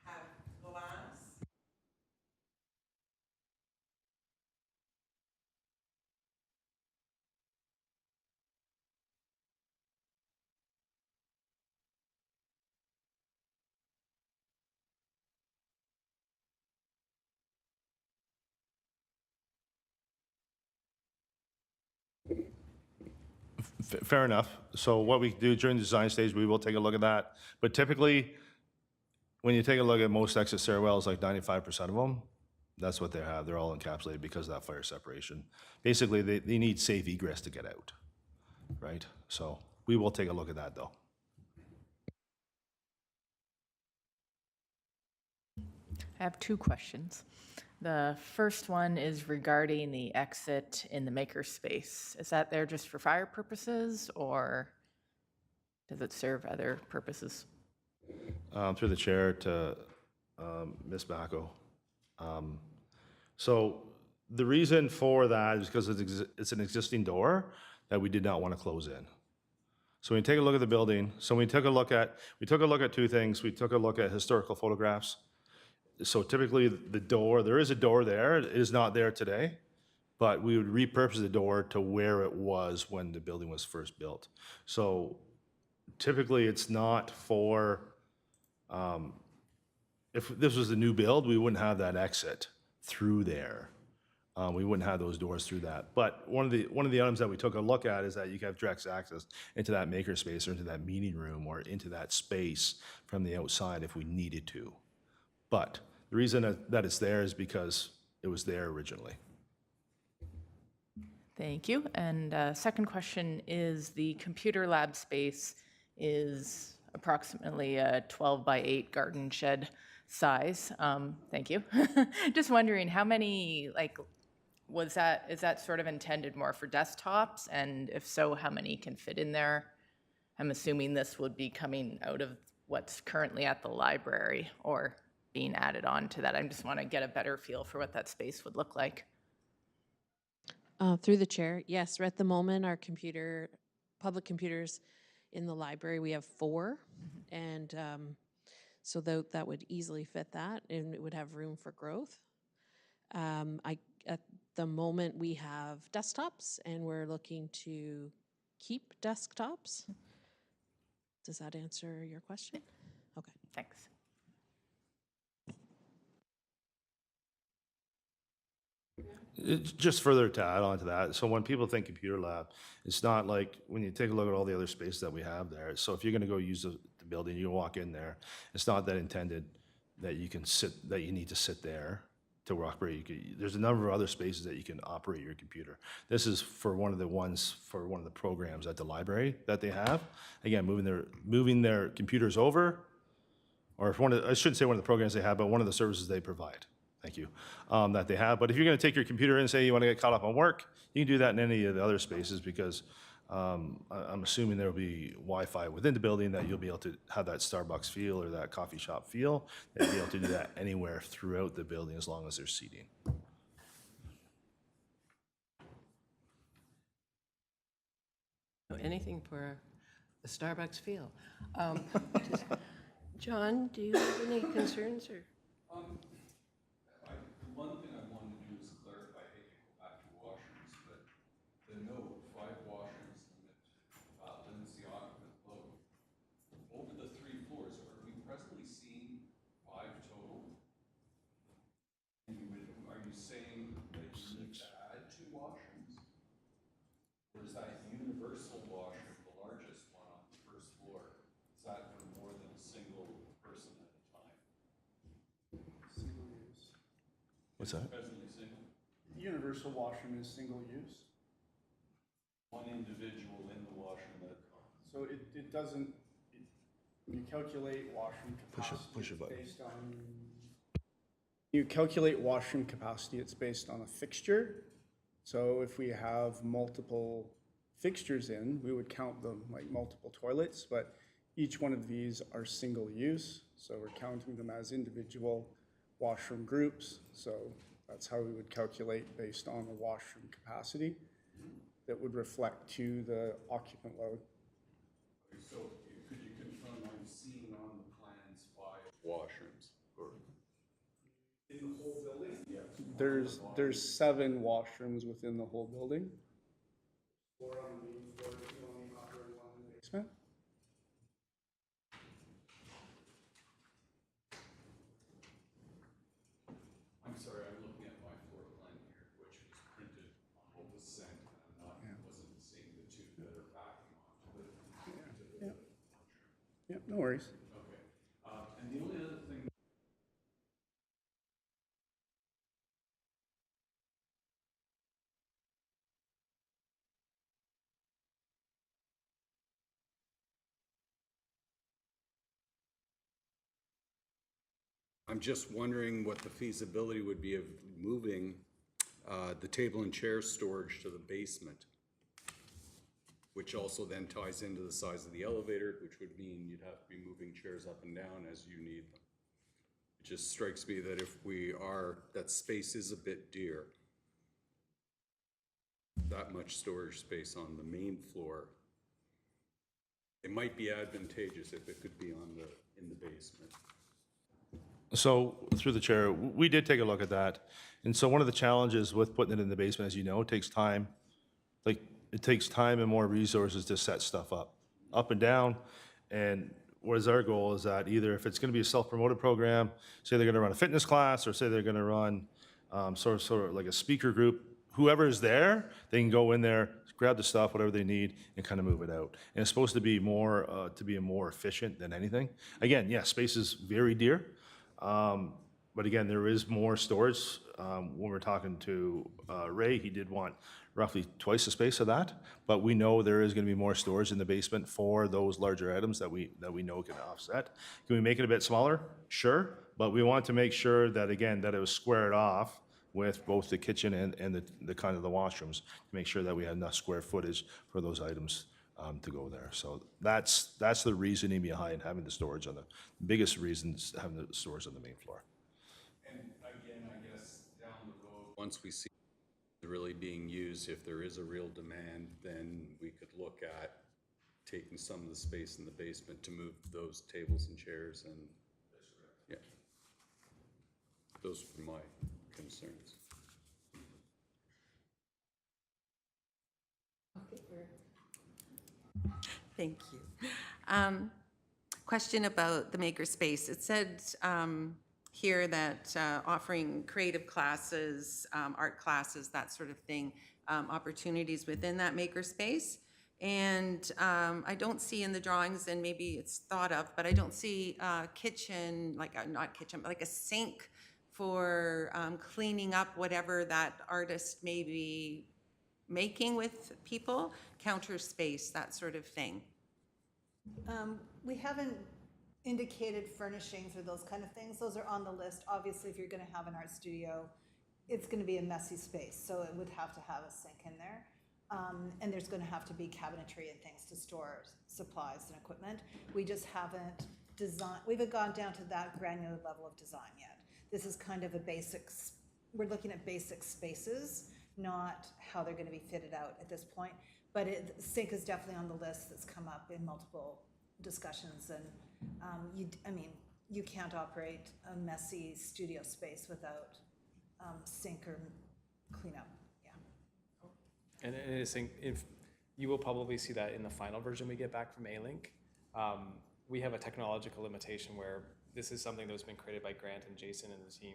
have glass. Fair enough. So what we do during the design stage, we will take a look at that. But typically, when you take a look at most exit stairwells, like 95% of them, that's what they have. They're all encapsulated because of that fire separation. Basically, they need safe egress to get out, right? So we will take a look at that, though. I have two questions. The first one is regarding the exit in the makerspace. Is that there just for fire purposes, or does it serve other purposes? Through the chair to Ms. Bacco. So the reason for that is because it's an existing door that we did not want to close in. So when you take a look at the building, we took a look at two things. We took a look at historical photographs. So typically the door, there is a door there. It is not there today, but we would repurpose the door to where it was when the building was first built. So typically it's not for, if this was a new build, we wouldn't have that exit through there. We wouldn't have those doors through that. But one of the items that we took a look at is that you can have direct access into that makerspace or into that meeting room or into that space from the outside if we needed to. But the reason that it's there is because it was there originally. Thank you. And second question is the computer lab space is approximately a 12 by 8 garden shed size. Thank you. Just wondering how many, is that sort of intended more for desktops? And if so, how many can fit in there? I'm assuming this would be coming out of what's currently at the library or being added on to that. I just want to get a better feel for what that space would look like. Through the chair, yes, at the moment, our public computers in the library, we have 4. And so that would easily fit that, and it would have room for growth. At the moment, we have desktops, and we're looking to keep desktops. Does that answer your question? Okay. Thanks. Just further to add on to that, so when people think computer lab, it's not like when you take a look at all the other spaces that we have there. So if you're going to go use the building, you walk in there. It's not that intended that you can sit, that you need to sit there Rockbury. There's a number of other spaces that you can operate your computer. This is for one of the programs at the library that they have. Again, moving their computers over, or if I shouldn't say one of the programs they have, but one of the services they provide. Thank you, that they have. But if you're going to take your computer in and say you want to get caught up on work, you can do that in any of the other spaces because I'm assuming there will be Wi-Fi within the building that you'll be able to have that Starbucks feel or that coffee shop feel. You'll be able to do that anywhere throughout the building as long as there's seating. Anything for the Starbucks feel. John, do you have any concerns or? One thing I wanted to do is clarify, I hate to go back to washrooms, but the note, 5 washrooms limits the occupant load. Over the 3 floors, are we presently seeing 5 total? And are you saying that you need to add 2 washrooms? Or is that universal washroom, the largest one on the 1st floor, is that for more than a single person at a time? Single use. What's that? Presently single? Universal washroom is single use. One individual in the washroom at a time. So it doesn't, you calculate washroom capacity. push a it's button. based on. You calculate washroom capacity, it's based on a fixture. So if we have multiple fixtures in, we would count them like multiple toilets, but each one of these are single use. So we're counting them as individual washroom groups. So that's how we would calculate based on the washroom capacity that would reflect to the occupant load. So could you confirm I'm seeing on the plans 5 washrooms? Or In the whole building? yeah. There's 7 washrooms within the whole building. 4 on the main floor, 2 on the upper and 1 in the basement. I'm sorry, I'm looking at my floor plan here, which was printed on what was sent, and wasn't seeing the 2 that are backing onto the Yep, no worries. Okay. And the only other thing. I'm just wondering what the feasibility would be of moving the table and chair storage to the basement, which also then ties into the size of the elevator, which would mean you'd have to be moving chairs up and down as you need them. It just strikes me that if that space is a bit dear, that much storage space on the main floor, it might be advantageous if it could be in the basement. So through the chair, we did take a look at that. And so one of the challenges with putting it in the basement, as you know, it takes time. Like, it takes time and more resources to set stuff up and down. And what is our goal is that either if it's going to be a self-promoted program, say they're going to run a fitness class, or say they're going to run sort of like a speaker group, whoever is there, they can go in there, grab the stuff, whatever they need, and kind of move it out. And it's supposed to be more efficient than anything. Again, yeah, space is very dear. But again, there is more storage. When we're talking to Ray, he did want roughly twice the space of that. But we know there is going to be more storage in the basement for those larger items that we know can offset. Can we make it a bit smaller? Sure. But we want to make sure that, again, that it was squared off with both the kitchen and the kind of the washrooms to make sure that we had enough square footage for those items to go there. So that's the reasoning behind having the storage on the biggest reasons having the storage on the main floor. And again, I guess down the road, once we see it really being used, if there is a real demand, then we could look at taking some of the space in the basement to move those tables and chairs and, yeah. Those were my concerns. Thank you. Question about the makerspace. It said here that offering creative classes, art classes, that sort of thing, opportunities within that makerspace. And I don't see in the drawings, and maybe it's thought of, but I don't see kitchen, like not kitchen, but like a sink for cleaning up whatever that artist may be making with people, counter space, that sort of thing. We haven't indicated furnishings or those kind of things. Those are on the list. Obviously, if you're going to have an art studio, it's going to be a messy space, so it would have to have a sink in there. And there's going to have to be cabinetry and things to store supplies and equipment. We just haven't we haven't gone down to that granular level of design yet. This is kind of a basics, we're looking at basic spaces, not how they're going to be fitted out at this point. But sink is definitely on the list that's come up in multiple discussions. And you can't operate a messy studio space without sink or cleanup. Yeah. And it is, if you will probably see that in the final version we get back from A-Link. We have a technological limitation where this is something that was been created by Grant and Jason and the team,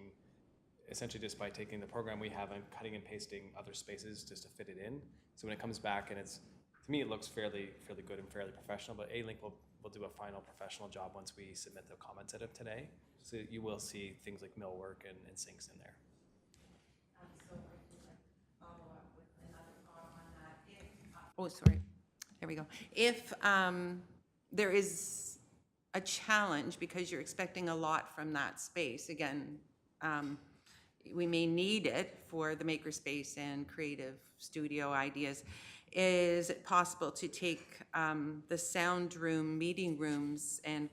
essentially just by taking the program we have and cutting and pasting other spaces just to fit it in. So when it comes back, and to me, it looks fairly good and fairly professional, but A-Link will do a final professional job once we submit the comments out of today. So you will see things like millwork and sinks in there. Oh, sorry. There we go. If there is a challenge because you're expecting a lot from that space, again, we may need it for the makerspace and creative studio ideas. Is it possible to take the sound room, meeting rooms, and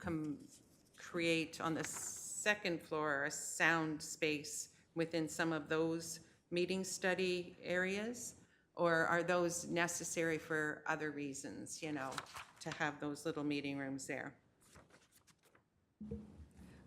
create on the second floor a sound space within some of those meeting study areas? Or are those necessary for other reasons, to have those little meeting rooms there?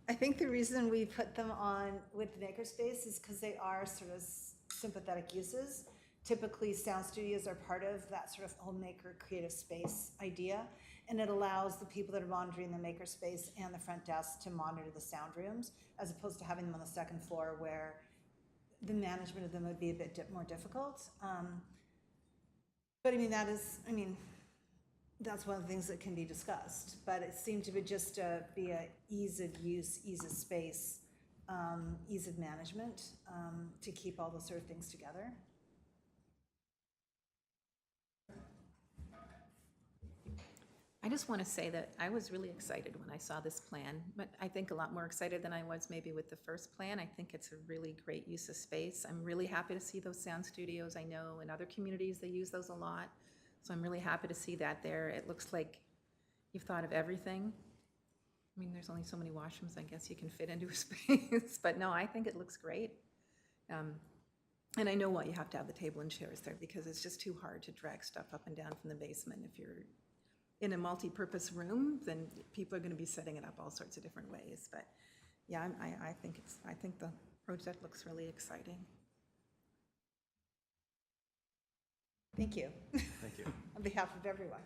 I think the reason we put them on with the makerspace is because they are sort of sympathetic uses. Typically, sound studios are part of that sort of homemaker creative space idea, and it allows the people that are monitoring the makerspace and the front desk to monitor the sound rooms, as opposed to having them on the second floor where the management of them would be a bit more difficult. But that's one of the things that can be discussed. But it seemed to be just be a ease of use, ease of space, ease of management, to keep all those sort of things together. I just want to say that I was really excited when I saw this plan, but I think a lot more excited than I was maybe with the first plan. I think it's a really great use of space. I'm really happy to see those sound studios. I know in other communities they use those a lot, so I'm really happy to see that there. It looks like you've thought of everything. I mean, there's only so many washrooms I guess you can fit into a space, but no, I think it looks great. And I know why you have to have the table and chairs there, because it's just too hard to drag stuff up and down from the basement. If you're in a multi-purpose room, then people are going to be setting it up all sorts of different ways. But yeah, I think the project looks really exciting. Thank you. Thank you. On behalf of everyone.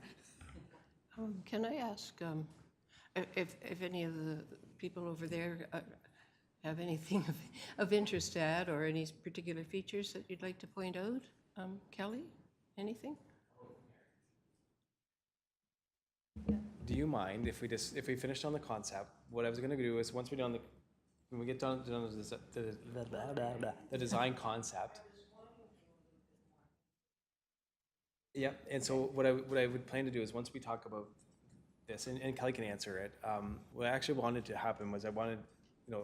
Can I ask if any of the people over there have anything of interest to add, or any particular features that you'd like to point out? Kelly, anything? Do you mind if we finished on the concept? What I was going to do is when we get done the design concept. Yep. And so what I would plan to do is, once we talk about this, and Kelly can answer it. What I actually wanted to happen was I wanted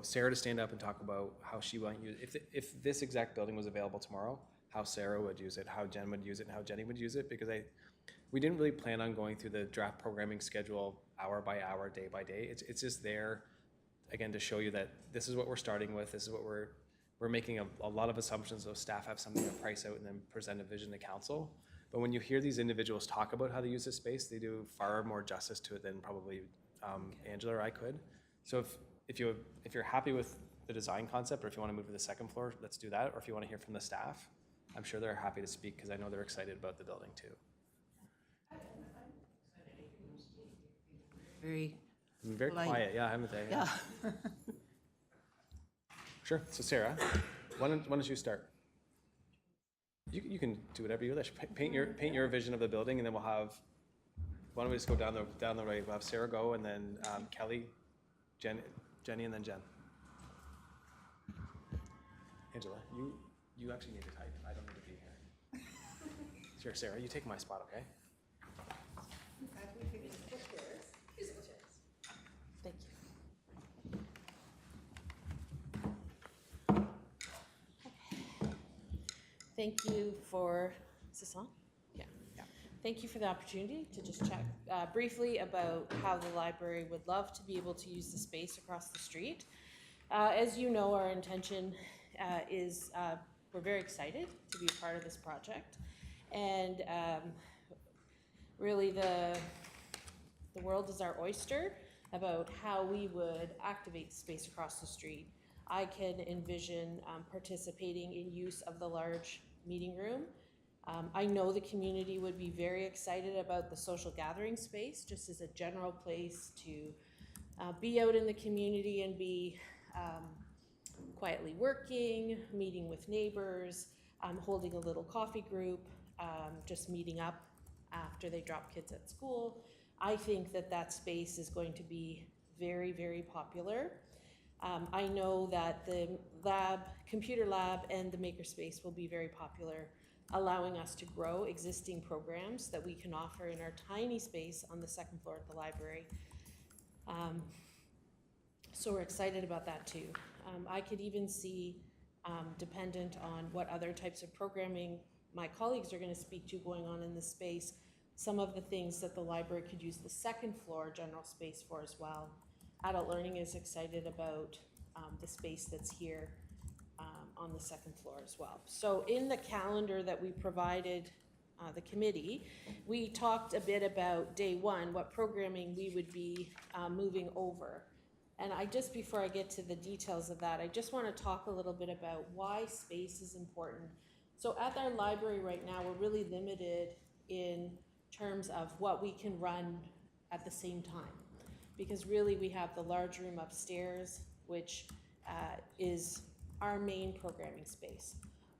Sarah to stand up and talk about how she might use if this exact building was available tomorrow, how Sarah would use it, how Jen would use it, and how Jenny would use it, because we didn't really plan on going through the draft programming schedule hour by hour, day by day. It's just there, again, to show you that this is what we're starting with. This is what we're making a lot of assumptions, so staff have something to price out and then present a vision to council. But when you hear these individuals talk about how they use this space, they do far more justice to it than probably Angela or I could. So if you're happy with the design concept, or if you want to move to the second floor, let's do that. Or if you want to hear from the staff, I'm sure they're happy to speak, because I know they're excited about the building too. Very Very quiet, yeah, haven't they? Yeah. Sure. So Sarah, why don't you start? You can do whatever you wish. Paint your vision of the building, and then we'll have. Why don't we just go down the way? We'll have Sarah go, and then Kelly, Jenny, and then Jen. Angela, you actually need to type. I don't need to be here. Sure, Sarah, you take my spot, okay? Thank you. Thank you for, is this on? Yeah. Thank you for the opportunity to just chat briefly about how the library would love to be able to use the space across the street. As you know, our intention is we're very excited to be a part of this project. And really the world is our oyster about how we would activate the space across the street. I can envision participating in use of the large meeting room. I know the community would be very excited about the social gathering space, just as a general place to be out in the community and be quietly working, meeting with neighbors, holding a little coffee group, just meeting up after they drop kids at school. I think that that space is going to be very, very popular. I know that the computer lab and the makerspace will be very popular, allowing us to grow existing programs that we can offer in our tiny space on the second floor at the library. So we're excited about that too. I could even see, dependent on what other types of programming my colleagues are going to speak to going on in this space, some of the things that the library could use the second floor general space for as well. Adult Learning is excited about the space that's here on the second floor as well. So in the calendar that we provided the committee, we talked a bit about day one, what programming we would be moving over. And before I get to the details of that, I just want to talk a little bit about why space is important. So at our library right now, we're really limited in terms of what we can run at the same time. Because really we have the large room upstairs, which is our main programming space.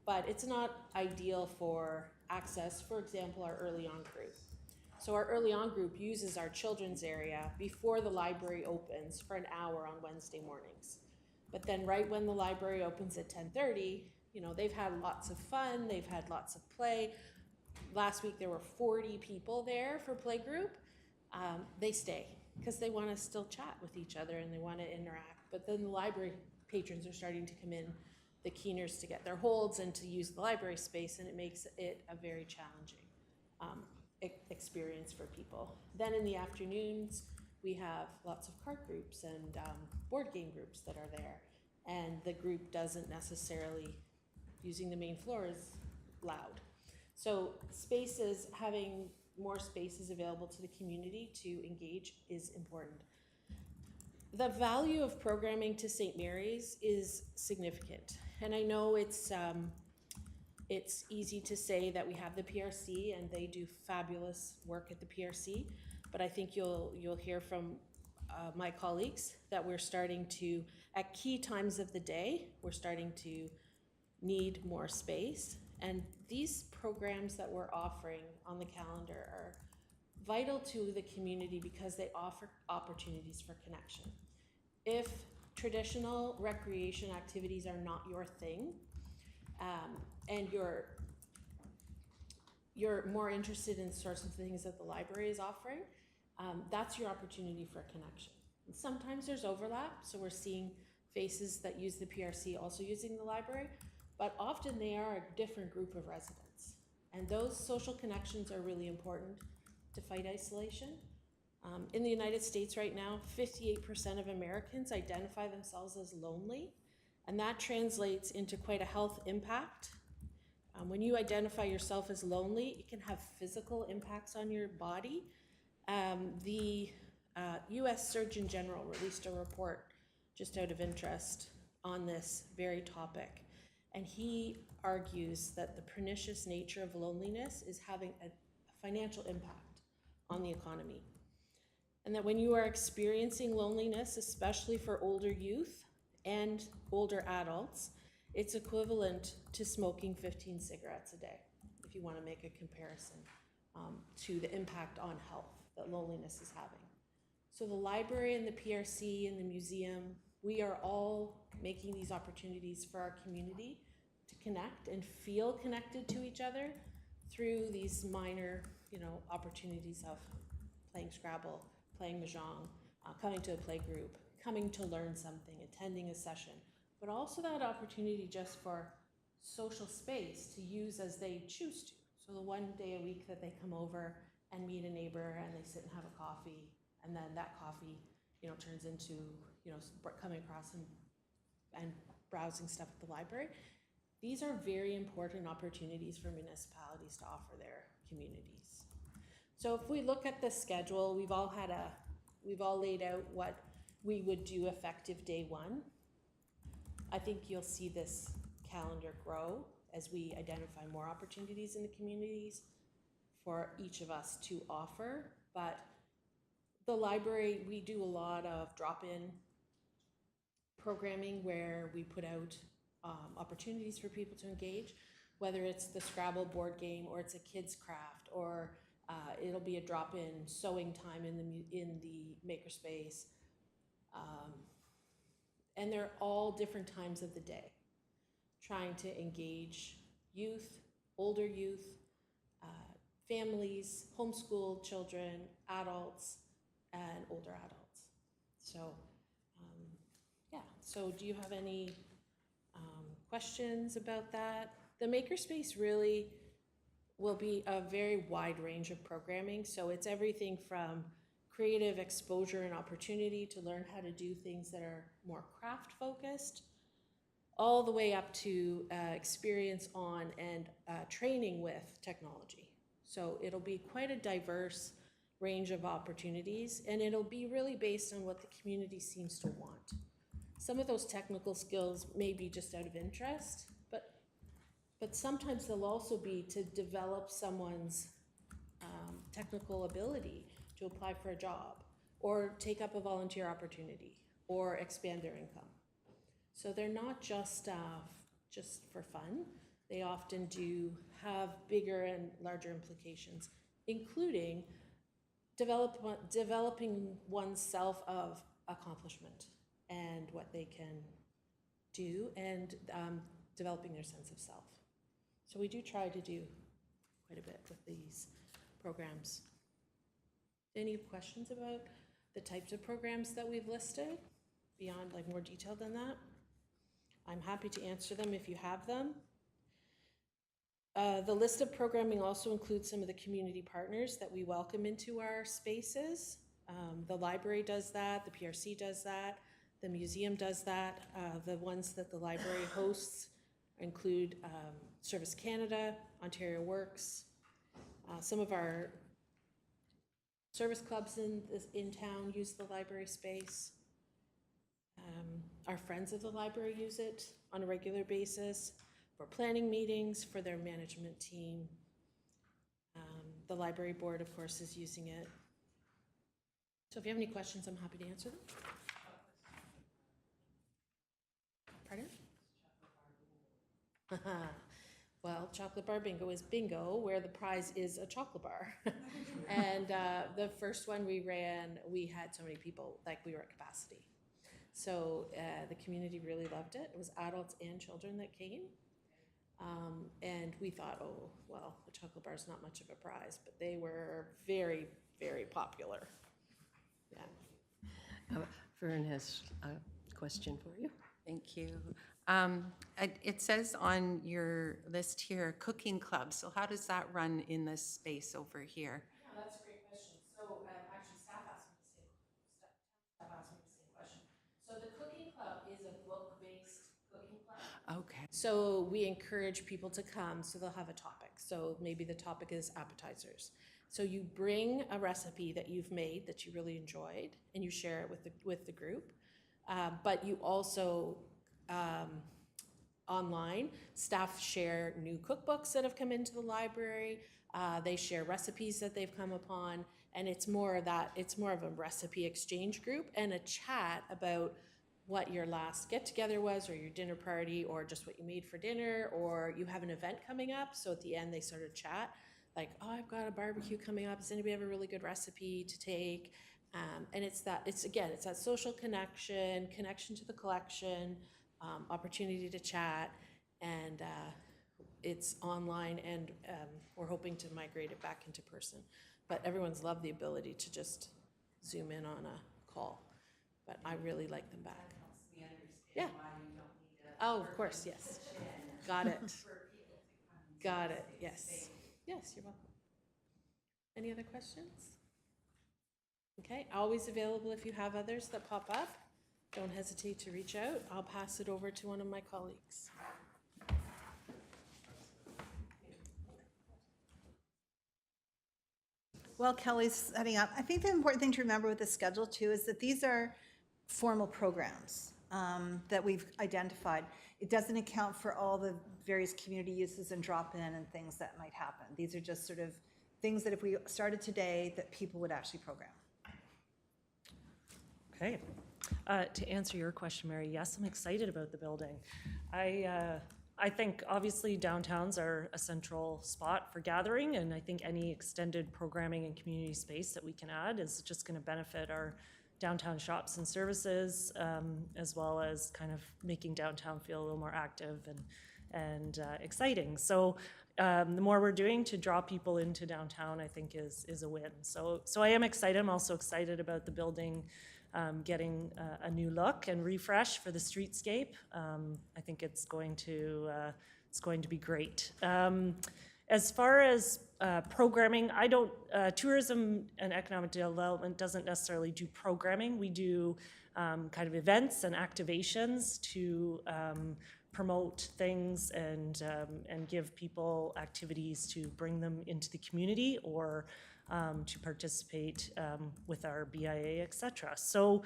But it's not ideal for access, for example, our early on group. So our early on group uses our children's area before the library opens for an hour on Wednesday mornings. But then right when the library opens at 10:30, they've had lots of fun, they've had lots of play. Last week there were 40 people there for playgroup. They stay because they want to still chat with each other and they want to interact. But then the library patrons are starting to come in, the keeners, to get their holds and to use the library space, and it makes it a very challenging experience for people. Then in the afternoons, we have lots of card groups and board game groups that are there. And the group doesn't necessarily, using the main floor is loud. So having more spaces available to the community to engage is important. The value of programming to St. Mary's is significant. And I know it's easy to say that we have the PRC and they do fabulous work at the PRC, but I think you'll hear from my colleagues that we're starting to, at key times of the day, we're starting to need more space. And these programs that we're offering on the calendar are vital to the community because they offer opportunities for connection. If traditional recreation activities are not your thing, and you're more interested in sorts of things that the library is offering, that's your opportunity for connection. And sometimes there's overlap, so we're seeing faces that use the PRC also using the library, but often they are a different group of residents. And those social connections are really important to fight isolation. In the United States right now, 58% of Americans identify themselves as lonely, and that translates into quite a health impact. When you identify yourself as lonely, it can have physical impacts on your body. The US Surgeon General released a report just out of interest on this very topic. And he argues that the pernicious nature of loneliness is having a financial impact on the economy. And that when you are experiencing loneliness, especially for older youth and older adults, it's equivalent to smoking 15 cigarettes a day, if you want to make a comparison to the impact on health that loneliness is having. So the library and the PRC and the museum We are all making these opportunities for our community to connect and feel connected to each other through these minor, opportunities of playing Scrabble, playing Mahjong, coming to a play group, coming to learn something, attending a session, but also that opportunity just for social space to use as they choose to. So the one day a week that they come over and meet a neighbor and they sit and have a coffee, and then that coffee, turns into, coming across and browsing stuff at the library. These are very important opportunities for municipalities to offer their communities. So if we look at the schedule, we've all laid out what we would do effective day one. I think you'll see this calendar grow as we identify more opportunities in the communities for each of us to offer. But the library, we do a lot of drop-in programming where we put out opportunities for people to engage, whether it's the Scrabble board game or it's a kid's craft, or it'll be a drop-in sewing time in the makerspace. And they're all different times of the day, trying to engage youth, older youth, families, homeschooled children, adults, and older adults. So, so do you have any questions about that? The makerspace really will be a very wide range of programming. So it's everything from creative exposure and opportunity to learn how to do things that are more craft focused, all the way up to experience on and training with technology. So it'll be quite a diverse range of opportunities, and it'll be really based on what the community seems to want. Some of those technical skills may be just out of interest, but sometimes they'll also be to develop someone's technical ability to apply for a job, or take up a volunteer opportunity, or expand their income. So they're not just for fun. They often do have bigger and larger implications, including developing oneself of accomplishment and what they can do, and developing their sense of self. So we do try to do quite a bit with these programs. Any questions about the types of programs that we've listed beyond more detail than that? I'm happy to answer them if you have them. The list of programming also includes some of the community partners that we welcome into our spaces. The library does that, the PRC does that, the museum does that. The ones that the library hosts include Service Canada, Ontario Works, some of our service clubs in town use the library space. Our friends of the library use it on a regular basis for planning meetings, for their management team. The library board, of course, is using it. So if you have any questions, I'm happy to answer them. Pardon? Well, chocolate bar bingo is bingo, where the prize is a chocolate bar. And the first one we ran, we had so many people, we were at capacity. So the community really loved it. It was adults and children that came. And we thought, oh, well, the chocolate bar is not much of a prize, but they were very, very popular. Yeah. Vern has a question for you. Thank you. It says on your list here, cooking club. So how does that run in this space over here? Yeah, that's a great question. So actually, staff asked me the same question. So the cooking club is a book-based cooking club. Okay. So we encourage people to come, so they'll have a topic. So maybe the topic is appetizers. So you bring a recipe that you've made that you really enjoyed, and you share it with the group. But you also, online, staff share new cookbooks that have come into the library. They share recipes that they've come upon, and it's more of a recipe exchange group and a chat about what your last get-together was, or your dinner party, or just what you made for dinner, or you have an event coming up. So at the end, they sort of chat, like, oh, I've got a barbecue coming up. Does anybody have a really good recipe to take? And it's that social connection to the collection, opportunity to chat, and it's online, and we're hoping to migrate it back into person. But everyone's loved the ability to just Zoom in on a call. But I really like them back. Yeah. Oh, of course, yes. Got it. Got it, yes. Yes, you're welcome. Any other questions? Okay, always available if you have others that pop up. Don't hesitate to reach out. I'll pass it over to one of my colleagues. While Kelly's setting up, I think the important thing to remember with the schedule too is that these are formal programs that we've identified. It doesn't account for all the various community uses and drop-in and things that might happen. These are just sort of things that if we started today, that people would actually program. Okay. To answer your question, Mary, yes, I'm excited about the building. I think obviously downtowns are a central spot for gathering, and I think any extended programming and community space that we can add is just going to benefit our downtown shops and services, as well as kind of making downtown feel a little more active and exciting. So the more we're doing to draw people into downtown, I think is a win. So I am excited. I'm also excited about the building getting a new look and refresh for the streetscape. I think it's going to be great. As far as programming, I don't, tourism and economic development doesn't necessarily do programming. We do kind of events and activations to promote things and give people activities to bring them into the community or to participate with our BIA, et cetera. So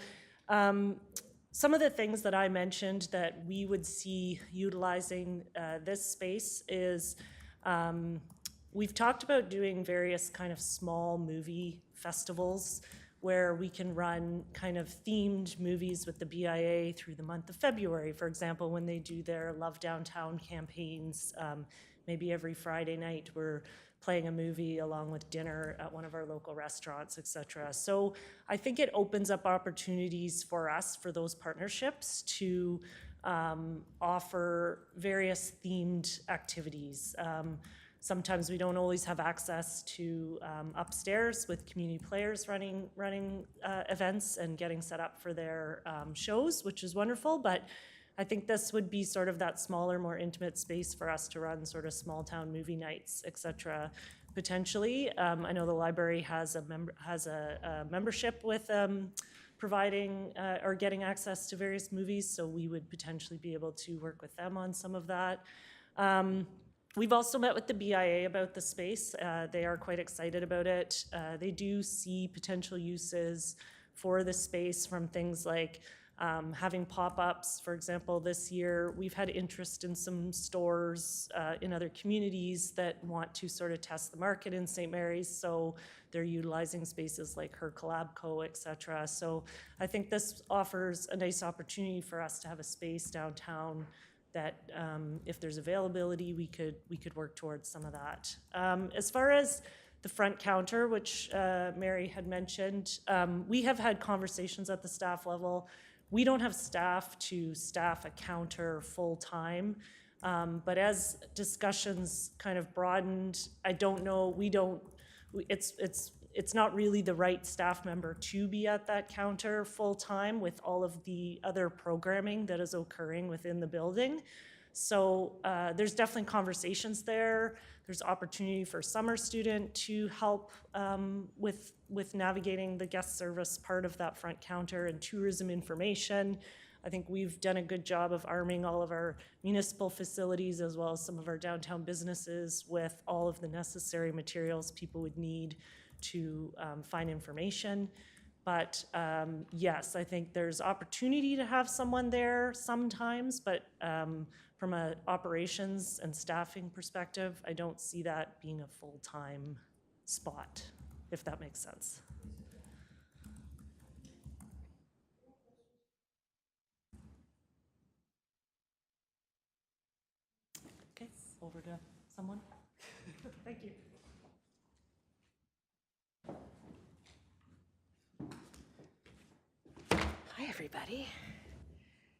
some of the things that I mentioned that we would see utilizing this space is we've talked about doing various kind of small movie festivals where we can run kind of themed movies with the BIA through the month of February. For example, when they do their Love Downtown campaigns, maybe every Friday night we're playing a movie along with dinner at one of our local restaurants, et cetera. So I think it opens up opportunities for us for those partnerships to offer various themed activities. Sometimes we don't always have access to upstairs with community players running events and getting set up for their shows, which is wonderful. But I think this would be sort of that smaller, more intimate space for us to run sort of small town movie nights, et cetera, potentially. I know the library has a membership with providing or getting access to various movies, so we would potentially be able to work with them on some of that. We've also met with the BIA about the space. They are quite excited about it. They do see potential uses for the space from things like having pop-ups. For example, this year we've had interest in some stores in other communities that want to sort of test the market in St. Mary's, so they're utilizing spaces like Her Collab Co., et cetera. So I think this offers a nice opportunity for us to have a space downtown that if there's availability, we could work towards some of that. As far as the front counter, which Mary had mentioned, we have had conversations at the staff level. We don't have staff to staff a counter full-time, but as discussions kind of broadened, I don't know, it's not really the right staff member to be at that counter full-time with all of the other programming that is occurring within the building. So there's definitely conversations there. There's opportunity for summer student to help with navigating the guest service part of that front counter and tourism information. I think we've done a good job of arming all of our municipal facilities as well as some of our downtown businesses with all of the necessary materials people would need to find information. But yes, I think there's opportunity to have someone there sometimes, but from an operations and staffing perspective, I don't see that being a full-time spot, if that makes sense. Okay, over to someone. Thank you. everybody.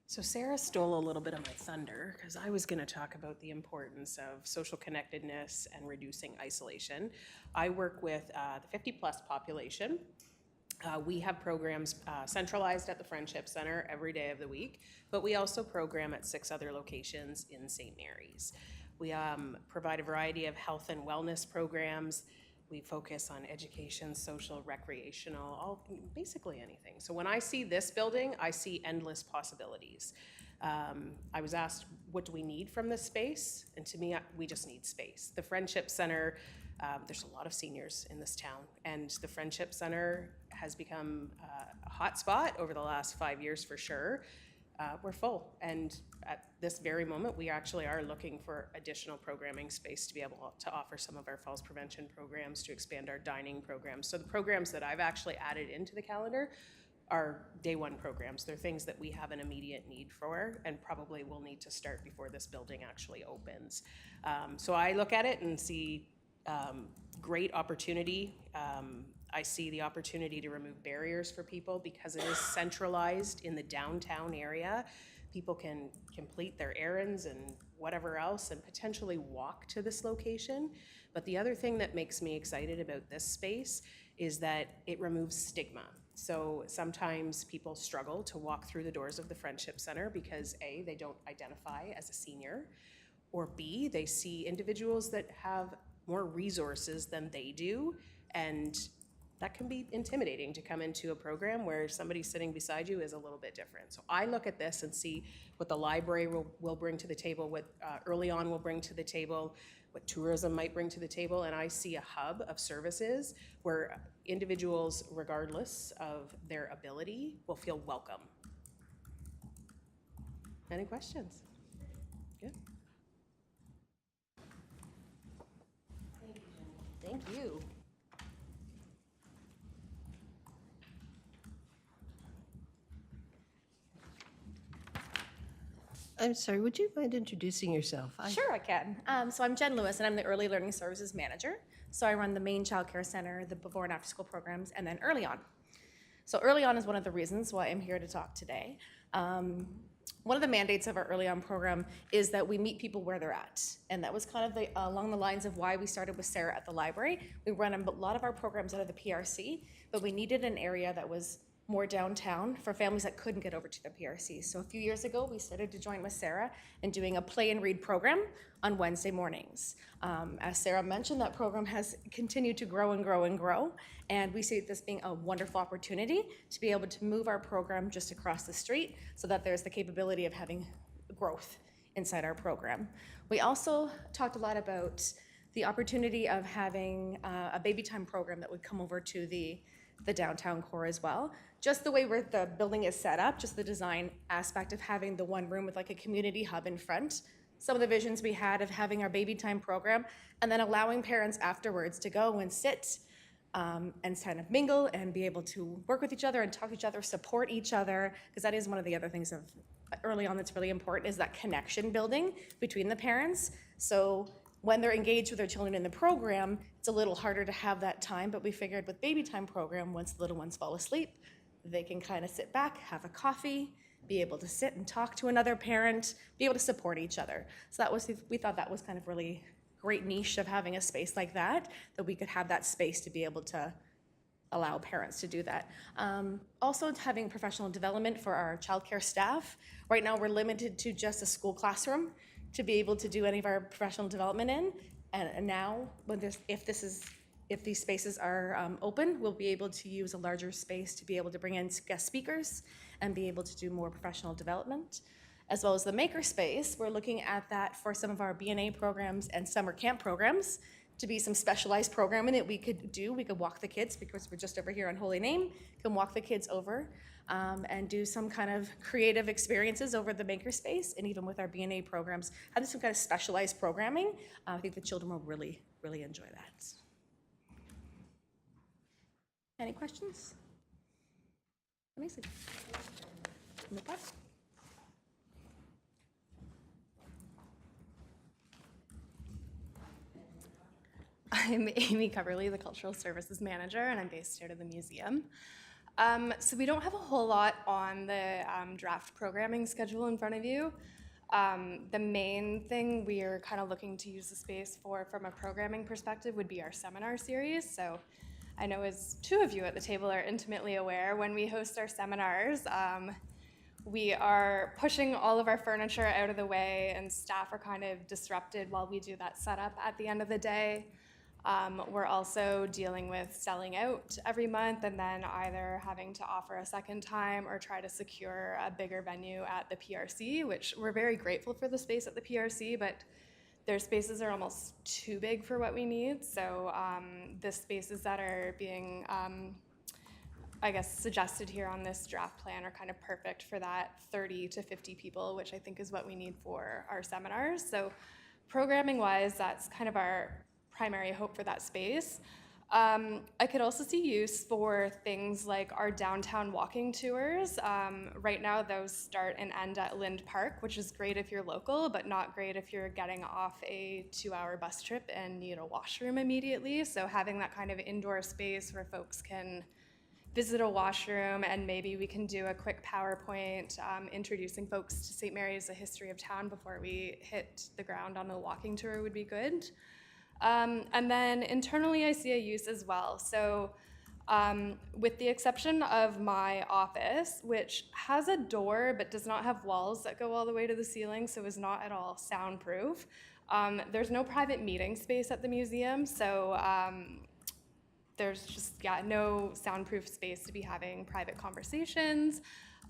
So Sarah stole a little bit of my thunder because I was going to talk about the importance of social connectedness and reducing isolation. I work with the 50-plus population. We have programs centralized at the Friendship Center every day of the week, but we also program at 6 other locations in St. Mary's. We provide a variety of health and wellness programs. We focus on education, social, recreational, basically anything. So when I see this building, I see endless possibilities. I was asked, what do we need from this space? And to me, we just need space. The Friendship Center, there's a lot of seniors in this town, and the Friendship Center has become a hot spot over the last 5 years for sure. We're full, and at this very moment, we actually are looking for additional programming space to be able to offer some of our falls prevention programs, to expand our dining programs. So the programs that I've actually added into the calendar are day one programs. They're things that we have an immediate need for and probably will need to start before this building actually opens. So I look at it and see great opportunity. I see the opportunity to remove barriers for people because it is centralized in the downtown area. People can complete their errands and whatever else and potentially walk to this location. But the other thing that makes me excited about this space is that it removes stigma. So sometimes people struggle to walk through the doors of the Friendship Center because A, they don't identify as a senior, or B, they see individuals that have more resources than they do, and that can be intimidating to come into a program where somebody sitting beside you is a little bit different. So I look at this and see what the library will bring to the table, what Early On will bring to the table, what tourism might bring to the table, and I see a hub of services where individuals, regardless of their ability, will feel welcome. Any questions? Good. Thank you. I'm sorry, would you mind introducing yourself? Sure, I can. So I'm Jen Lewis, and I'm the Early Learning Services Manager. So I run the main child care center, the before and after school programs, and then Early On. So Early On is one of the reasons why I'm here to talk today. One of the mandates of our Early On program is that we meet people where they're at. And that was kind of along the lines of why we started with Sarah at the library. We run a lot of our programs out of the PRC, but we needed an area that was more downtown for families that couldn't get over to the PRC. So a few years ago, we started to join with Sarah in doing a play and read program on Wednesday mornings. As Sarah mentioned, that program has continued to grow and grow and grow, and we see this being a wonderful opportunity to be able to move our program just across the street so that there's the capability of having growth inside our program. We also talked a lot about the opportunity of having a baby time program that would come over to the downtown core as well. Just the way where the building is set up, just the design aspect of having the one room with like a community hub in front. Some of the visions we had of having our baby time program and then allowing parents afterwards to go and sit and kind of mingle and be able to work with each other and talk to each other, support each other, because that is one of the other things of early on that's really important, is that connection building between the parents. So when they're engaged with their children in the program, it's a little harder to have that time, but we figured with baby time program, once the little ones fall asleep, they can kind of sit back, have a coffee, be able to sit and talk to another parent, be able to support each other. So that was, we thought that was kind of really great niche of having a space like that we could have that space to be able to allow parents to do that. Also having professional development for our childcare staff. Right now we're limited to just a school classroom to be able to do any of our professional development in. And now, if these spaces are open, we'll be able to use a larger space to be able to bring in guest speakers and be able to do more professional development. As well as the maker space, we're looking at that for some of our BNA programs and summer camp programs to be some specialized programming that we could do. We could walk the kids, because we're just over here on Holy Name, can walk the kids over and do some kind of creative experiences over the maker space, and even with our BNA programs, have some kind of specialized programming. I think the children will really, really enjoy that. Any questions? Amazing. No problem. I'm Amy Coverly, the Cultural Services Manager, and I'm based out of the museum. So we don't have a whole lot on the draft programming schedule in front of you. The main thing we are kind of looking to use the space for from a programming perspective would be our seminar series. So I know as two of you at the table are intimately aware, when we host our seminars, we are pushing all of our furniture out of the way and staff are kind of disrupted while we do that setup at the end of the day. We're also dealing with selling out every month and then either having to offer a second time or try to secure a bigger venue at the PRC, which we're very grateful for the space at the PRC, but their spaces are almost too big for what we need. So the spaces that are being, I guess, suggested here on this draft plan are kind of perfect for that 30 to 50 people, which I think is what we need for our seminars. So programming wise, that's kind of our primary hope for that space. I could also see use for things like our downtown walking tours. Right now, those start and end at Lind Park, which is great if you're local, but not great if you're getting off a 2-hour bus trip and need a washroom immediately. So having that kind of indoor space where folks can visit a washroom and maybe we can do a quick PowerPoint introducing folks to St. Mary's, a history of town before we hit the ground on a walking tour would be good. And then internally, I see a use as well. So with the exception of my office, which has a door but does not have walls that go all the way to the ceiling, so is not at all soundproof, there's no private meeting space at the museum. So there's just, no soundproof space to be having private conversations.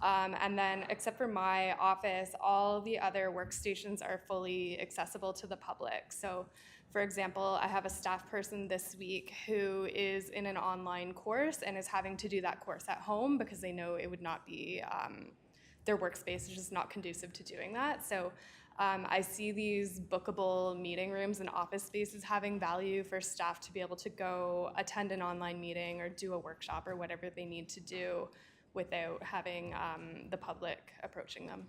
And then except for my office, all the other workstations are fully accessible to the public. So for example, I have a staff person this week who is in an online course and is having to do that course at home because they know it would not be, their workspace is just not conducive to doing that. So I see these bookable meeting rooms and office spaces having value for staff to be able to go attend an online meeting or do a workshop or whatever they need to do without having the public approaching them.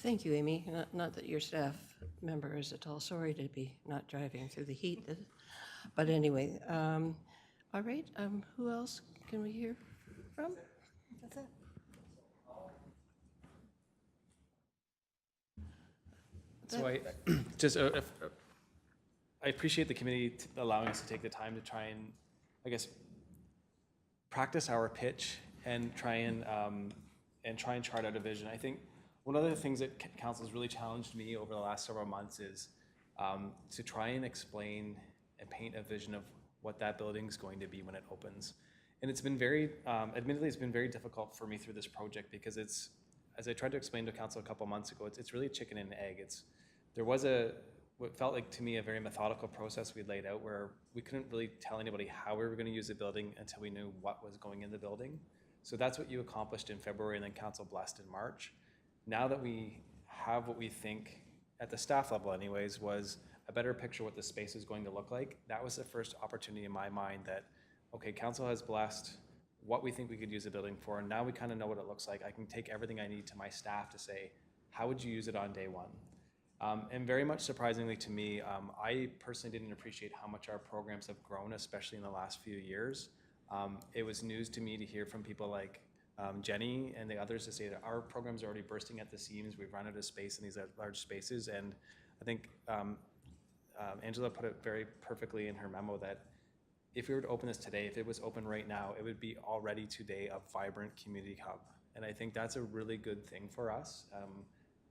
Thank you, Amy. Not that your staff member is at all sorry to be not driving through the heat. But anyway, all right, who else can we hear from? That's it. So I just, I appreciate the committee allowing us to take the time to try and, I guess, practice our pitch and try and chart out a vision. I think one of the things that council's really challenged me over the last several months is to try and explain and paint a vision of what that building's going to be when it opens. And it's been very, admittedly, it's been very difficult for me through this project because it's, as I tried to explain to council a couple months ago, it's really a chicken and egg. There was what felt like to me a very methodical process we laid out where we couldn't really tell anybody how we were going to use the building until we knew what was going in the building. So that's what you accomplished in February and then council blessed in March. Now that we have what we think, at the staff level anyways, was a better picture of what the space is going to look like, that was the first opportunity in my mind that, okay, council has blessed what we think we could use the building for, and now we kind of know what it looks like. I can take everything I need to my staff to say, how would you use it on day one? And very much surprisingly to me, I personally didn't appreciate how much our programs have grown, especially in the last few years. It was news to me to hear from people like Jenny and the others to say that our program's are already bursting at the seams. We've run out of space in these large spaces. And I think Angela put it very perfectly in her memo that if we were to open this today, if it was open right now, it would be already today a vibrant community hub. And I think that's a really good thing for us.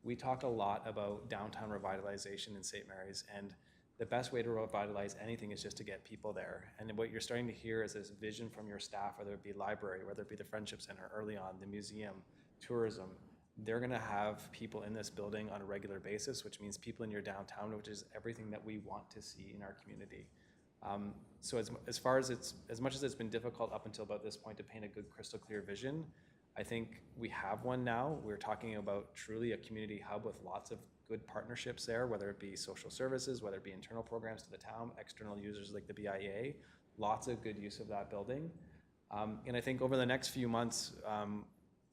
We talk a lot about downtown revitalization in St. Mary's, and the best way to revitalize anything is just to get people there. And what you're starting to hear is this vision from your staff, whether it be library, whether it be the Friendship Center, early on, the museum, tourism. They're gonna have people in this building on a regular basis, which means people in your downtown, which is everything that we want to see in our community. So as much as it's been difficult up until about this point to paint a good crystal clear vision, I think we have one now. We're talking about truly a community hub with lots of good partnerships there, whether it be social services, whether it be internal programs to the town, external users like the BIA, lots of good use of that building. And I think over the next few months,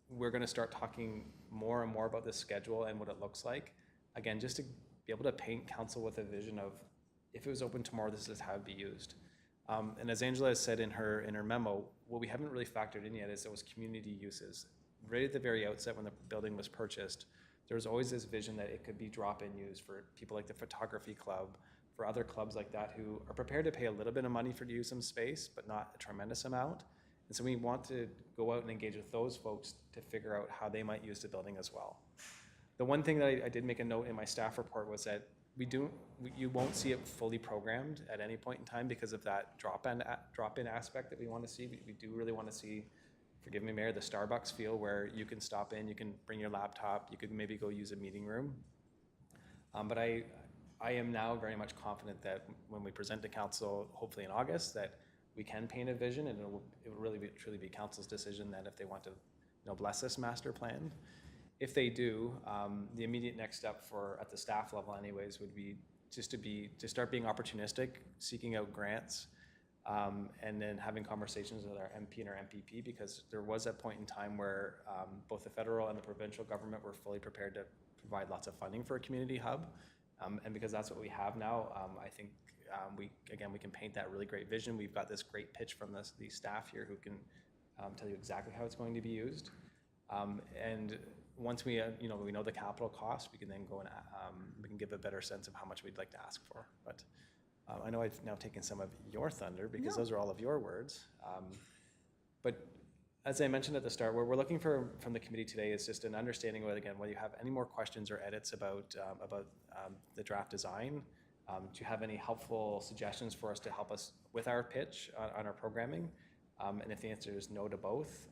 we're gonna start talking more and more about the schedule and what it looks like. Again, just to be able to paint council with a vision of, if it was open tomorrow, this is how it'd be used. And as Angela has said in her memo, what we haven't really factored in yet is those community uses. Right at the very outset when the building was purchased, there was always this vision that it could be drop-in use for people like the photography club, for other clubs like that who are prepared to pay a little bit of money to use some space, but not a tremendous amount. And so we want to go out and engage with those folks to figure out how they might use the building as well. The one thing that I did make a note in my staff report was that you won't see it fully programmed at any point in time because of that drop-in aspect that we want to see. We do really want to see, forgive me, Mayor, the Starbucks feel where you can stop in, you can bring your laptop, you could maybe go use a meeting room. But I am now very much confident that when we present to council, hopefully in August, that we can paint a vision, and it will really truly be council's decision that if they want to bless this master plan. If they do, the immediate next step at the staff level anyways would be just to start being opportunistic, seeking out grants, and then having conversations with our MP and our MPP, because there was a point in time where both the federal and the provincial government were fully prepared to provide lots of funding for a community hub. And because that's what we have now, I think we can paint that really great vision. We've got this great pitch from the staff here who can tell you exactly how it's going to be used. And once we know the capital cost, we can then go and we can give a better sense of how much we'd like to ask for. But I know I've now taken some of your thunder because those are all of your words. But as I mentioned at the start, what we're looking for from the committee today is just an understanding whether you have any more questions or edits about the draft design. Do you have any helpful suggestions for us to help us with our pitch on our programming? And if the answer is no to both,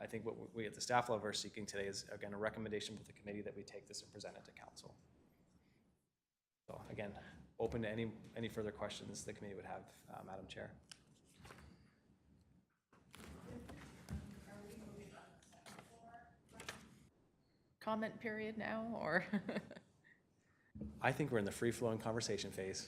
I think what we at the staff level are seeking today is, again, a recommendation for the committee that we take this and present it to council. So again, open to any further questions the committee would have, Madam Chair. Comment period now, or? I think we're in the free-flowing conversation phase.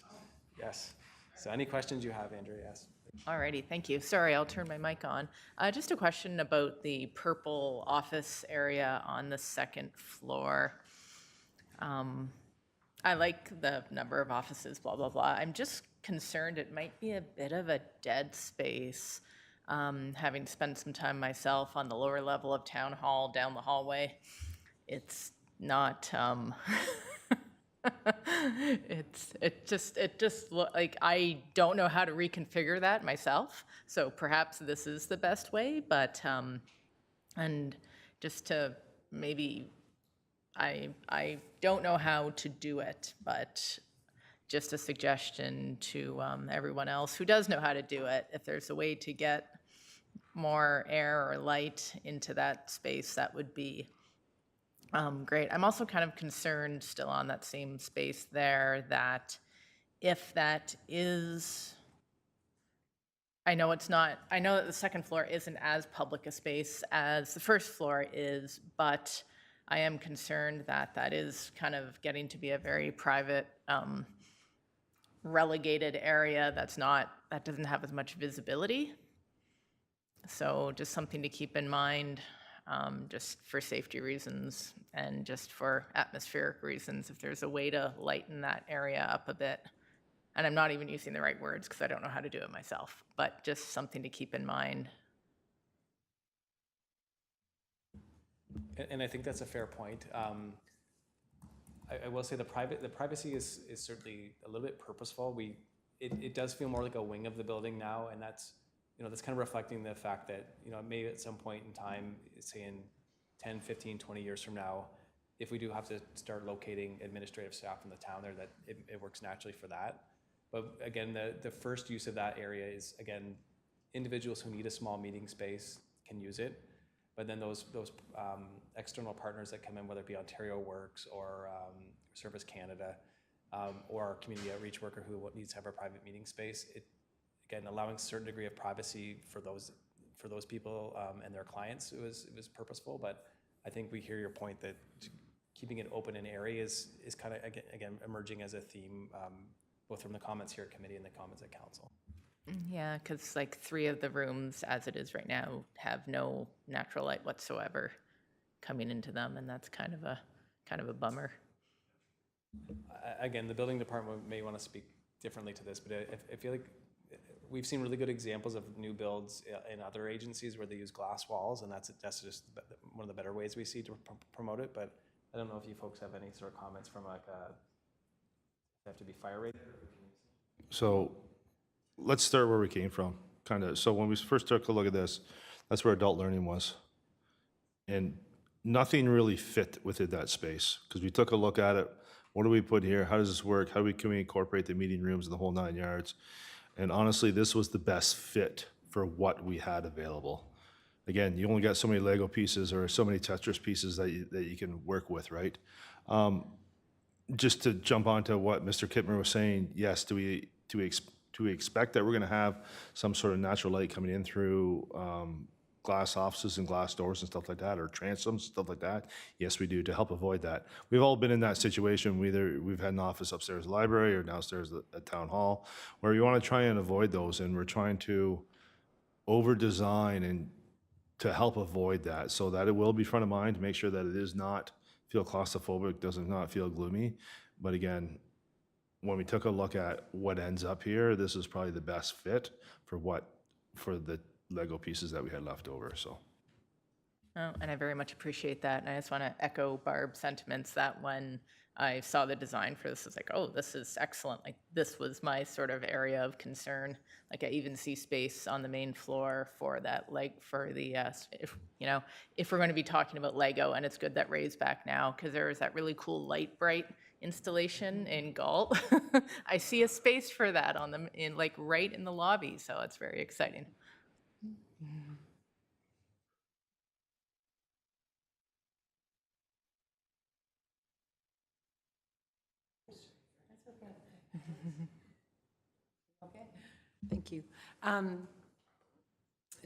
Yes. So any questions you have, Andrea, yes. Alrighty, thank you. Sorry, I'll turn my mic on. Just a question about the purple office area on the second floor. I like the number of offices, blah, blah, blah. I'm just concerned it might be a bit of a dead space, having spent some time myself on the lower level of Town Hall down the hallway. It's not, it just like I don't know how to reconfigure that myself. So perhaps this is the best way, but, and just to maybe, I don't know how to do it, but just a suggestion to everyone else who does know how to do it. If there's a way to get more air or light into that space, that would be great. I'm also kind of concerned still on that same space there that if that is, I know it's not, I know that the second floor isn't as public a space as the first floor is, but I am concerned that that is kind of getting to be a very private, relegated area that doesn't have as much visibility. So just something to keep in mind. Just for safety reasons and just for atmospheric reasons, if there's a way to lighten that area up a bit. And I'm not even using the right words because I don't know how to do it myself, but just something to keep in mind. And I think that's a fair point. I will say the privacy is certainly a little bit purposeful. It does feel more like a wing of the building now, and that's kind of reflecting the fact that, maybe at some point in time, say in 10, 15, 20 years from now, if we do have to start locating administrative staff in the town there, that it works naturally for that. But again, the first use of that area is, again, individuals who need a small meeting space can use it. But then those external partners that come in, whether it be Ontario Works or Service Canada, or our community outreach worker who needs to have a private meeting space, again, allowing a certain degree of privacy for those people and their clients, it was purposeful. But I think we hear your point that keeping it open and airy is kind of again emerging as a theme, both from the comments here at committee and the comments at council. Yeah, because like 3 of the rooms as it is right now have no natural light whatsoever coming into them, and that's kind of a bummer. Again, the building department may want to speak differently to this, but I feel like we've seen really good examples of new builds in other agencies where they use glass walls, and that's just one of the better ways we see to promote it. But I don't know if you folks have any sort of comments from like they have to be fire rated. So let's start where we came from, kind of. So when we first took a look at this, that's where adult learning was. And nothing really fit within that space because we took a look at it. What do we put here? How does this work? Can we incorporate the meeting rooms and the whole 9 yards? And honestly, this was the best fit for what we had available. Again, you only got so many Lego pieces or so many Tetris pieces that you can work with, right? Just to jump onto what Mr. Kittmer was saying, yes, do we expect that we're going to have some sort of natural light coming in through glass offices and glass doors and stuff like that, or transoms, stuff like that? Yes, we do, to help avoid that. We've all been in that situation. We've had an office upstairs at the library or downstairs at town hall, where you want to try and avoid those, and we're trying to over-design and to help avoid that, so that it will be front of mind, to make sure that it is not feel claustrophobic, does not feel gloomy. But again, when we took a look at what ends up here, this is probably the best fit for the Lego pieces that we had left over, so. Oh, and I very much appreciate that. And I just want to echo Barb's sentiments that when I saw the design for this, I was like, oh, this is excellent. Like, this was my sort of area of concern. Like, I even see space on the main floor for that, like, for the, if we're going to be talking about Lego, and it's good that Ray's back now, because there is that really cool light bright installation in Galt. I see a space for that right in the lobby, so it's very exciting. Thank you.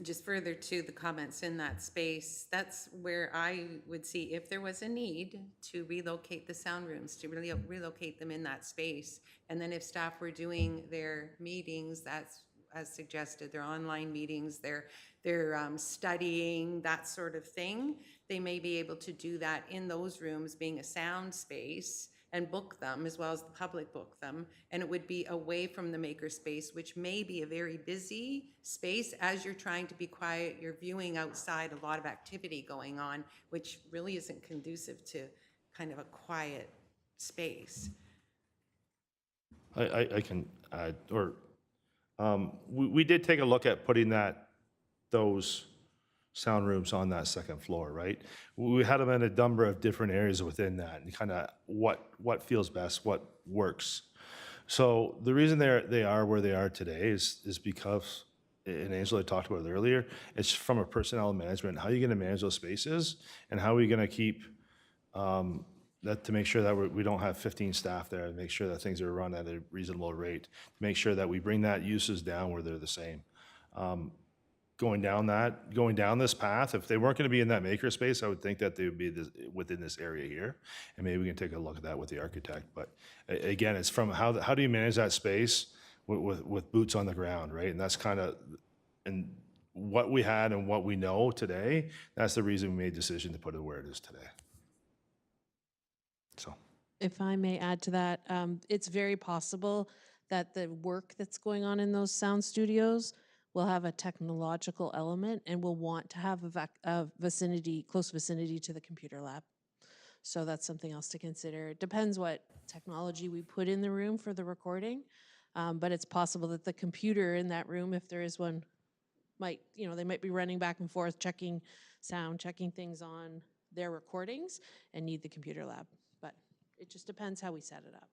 Just further to the comments in that space, that's where I would see if there was a need to relocate the sound rooms, to really relocate them in that space. And then if staff were doing their meetings, that's as suggested, their online meetings, their studying, that sort of thing, they may be able to do that in those rooms, being a sound space, and book them as well as the public book them. And it would be away from the makerspace, which may be a very busy space as you're trying to be quiet. You're viewing outside, a lot of activity going on, which really isn't conducive to kind of a quiet space. I can add, or we did take a look at putting those sound rooms on that second floor, right? We had them in a number of different areas within that, and kind of what feels best, what works. So the reason they are where they are today is because, and Angela talked about it earlier, it's from a personnel management. How are you going to manage those spaces, and how are we going to keep that, to make sure that we don't have 15 staff there, and make sure that things are run at a reasonable rate, to make sure that we bring that uses down where they're the same. Going down this path, if they weren't going to be in that makerspace, I would think that they would be within this area here, and maybe we can take a look at that with the architect. But again, it's from how do you manage that space with boots on the ground, right? And that's kind of, and what we had and what we know today, that's the reason we made the decision to put it where it is today. So, if I may add to that, it's very possible that the work that's going on in those sound studios will have a technological element and will want to have a close vicinity to the computer lab. So that's something else to consider. It depends what technology we put in the room for the recording, but it's possible that the computer in that room, if there is one, they might be running back and forth, checking sound, checking things on their recordings, and need the computer lab. But it just depends how we set it up.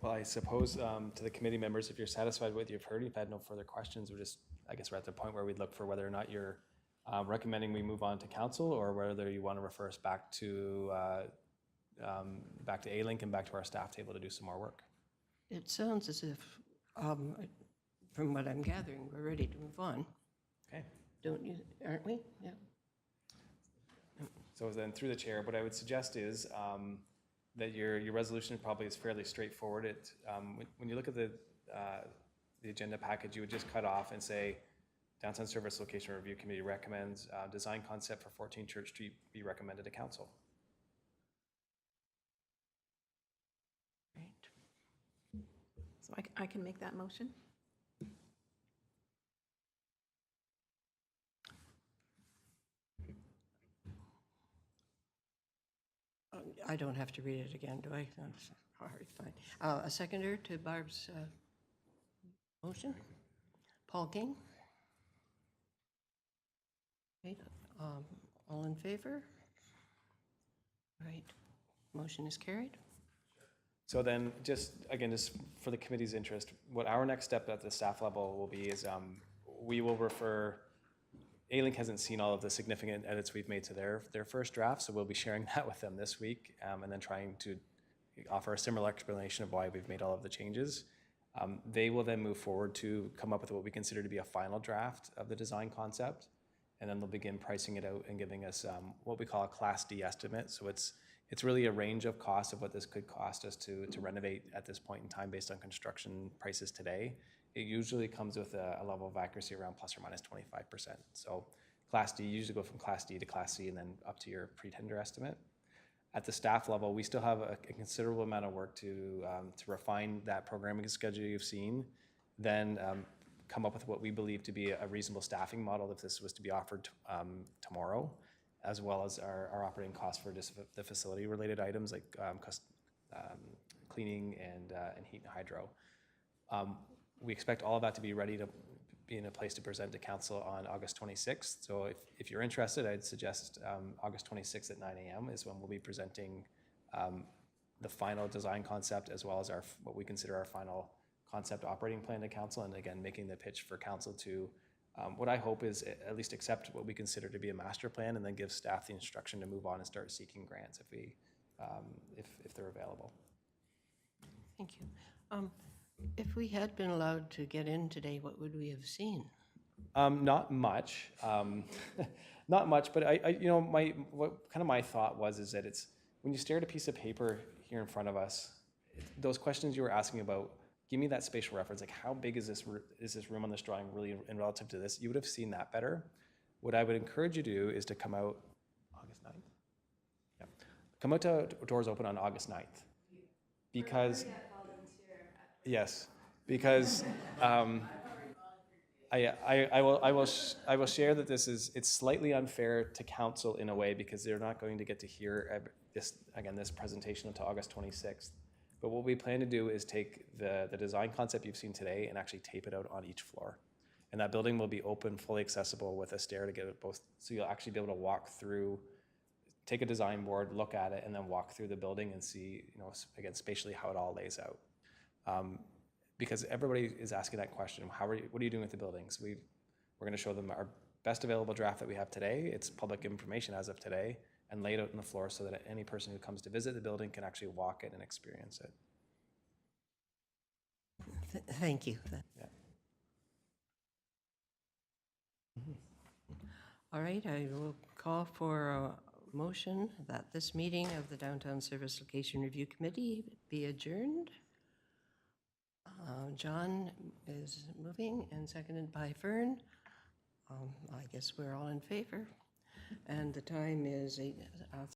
Well, I suppose to the committee members, if you're satisfied with what you've heard, you've had no further questions, I guess we're at the point where we'd look for whether or not you're recommending we move on to council, or whether you want to refer us back to A-Link and back to our staff table to do some more work. It sounds as if, from what I'm gathering, we're ready to move on. Okay. Don't you, aren't we? Yeah. So then through the chair, what I would suggest is that your resolution probably is fairly straightforward. When you look at the agenda package, you would just cut off and say, Downtown Service Location Review Committee recommends design concept for 14 Church Street be recommended to council. Right. So I can make that motion? I don't have to read it again, do I? That's all right, fine. A seconder to Barb's motion? Paul King? Right, all in favor? Right, motion is carried. So then, just again, just for the committee's interest, what our next step at the staff level will be is we will refer. A-Link hasn't seen all of the significant edits we've made to their first draft, so we'll be sharing that with them this week, and then trying to offer a similar explanation of why we've made all of the changes. They will then move forward to come up with what we consider to be a final draft of the design concept, and then they'll begin pricing it out and giving us what we call a Class D estimate. So it's really a range of costs of what this could cost us to renovate at this point in time based on construction prices today. It usually comes with a level of accuracy around plus or minus 25%. So Class D, you usually go from Class D to Class C and then up to your pre-tender estimate. At the staff level, we still have a considerable amount of work to refine that programming schedule you've seen, then come up with what we believe to be a reasonable staffing model if this was to be offered tomorrow, as well as our operating costs for just the facility-related items like cleaning and heat and hydro. We expect all of that to be ready to be in a place to present to council on August 26th. So if you're interested, I'd suggest August 26th at 9 a.m. is when we'll be presenting the final design concept as well as what we consider our final concept operating plan to council, and again, making the pitch for council to what I hope is at least accept what we consider to be a master plan and then give staff the instruction to move on and start seeking grants if they're available. Thank you. If we had been allowed to get in today, what would we have seen? Not much, not much. But my thought was that it's when you stare at a piece of paper here in front of us, those questions you were asking about. Give me that spatial reference. Like, how big is this room on this drawing really in relative to this? You would have seen that better. What I would encourage you to do is to come out August 9th. Yeah, come out to doors open on August 9th, because. Yes, because I will share that it's slightly unfair to council in a way because they're not going to get to hear this presentation until August 26th. But what we plan to do is take the design concept you've seen today and actually tape it out on each floor. And that building will be open, fully accessible with a stair to get it both. So you'll actually be able to walk through, take a design board, look at it, and then walk through the building and see, again, spatially how it all lays out. Because everybody is asking that question, what are you doing with the buildings? We're going to show them our best available draft that we have today. It's public information as of today, and laid out on the floor so that any person who comes to visit the building can actually walk it and experience it. Thank you. Yeah. All right, I will call for a motion that this meeting of the Downtown Service Location Review Committee be adjourned. John is moving and seconded by Fern. I guess we're all in favor. And the time is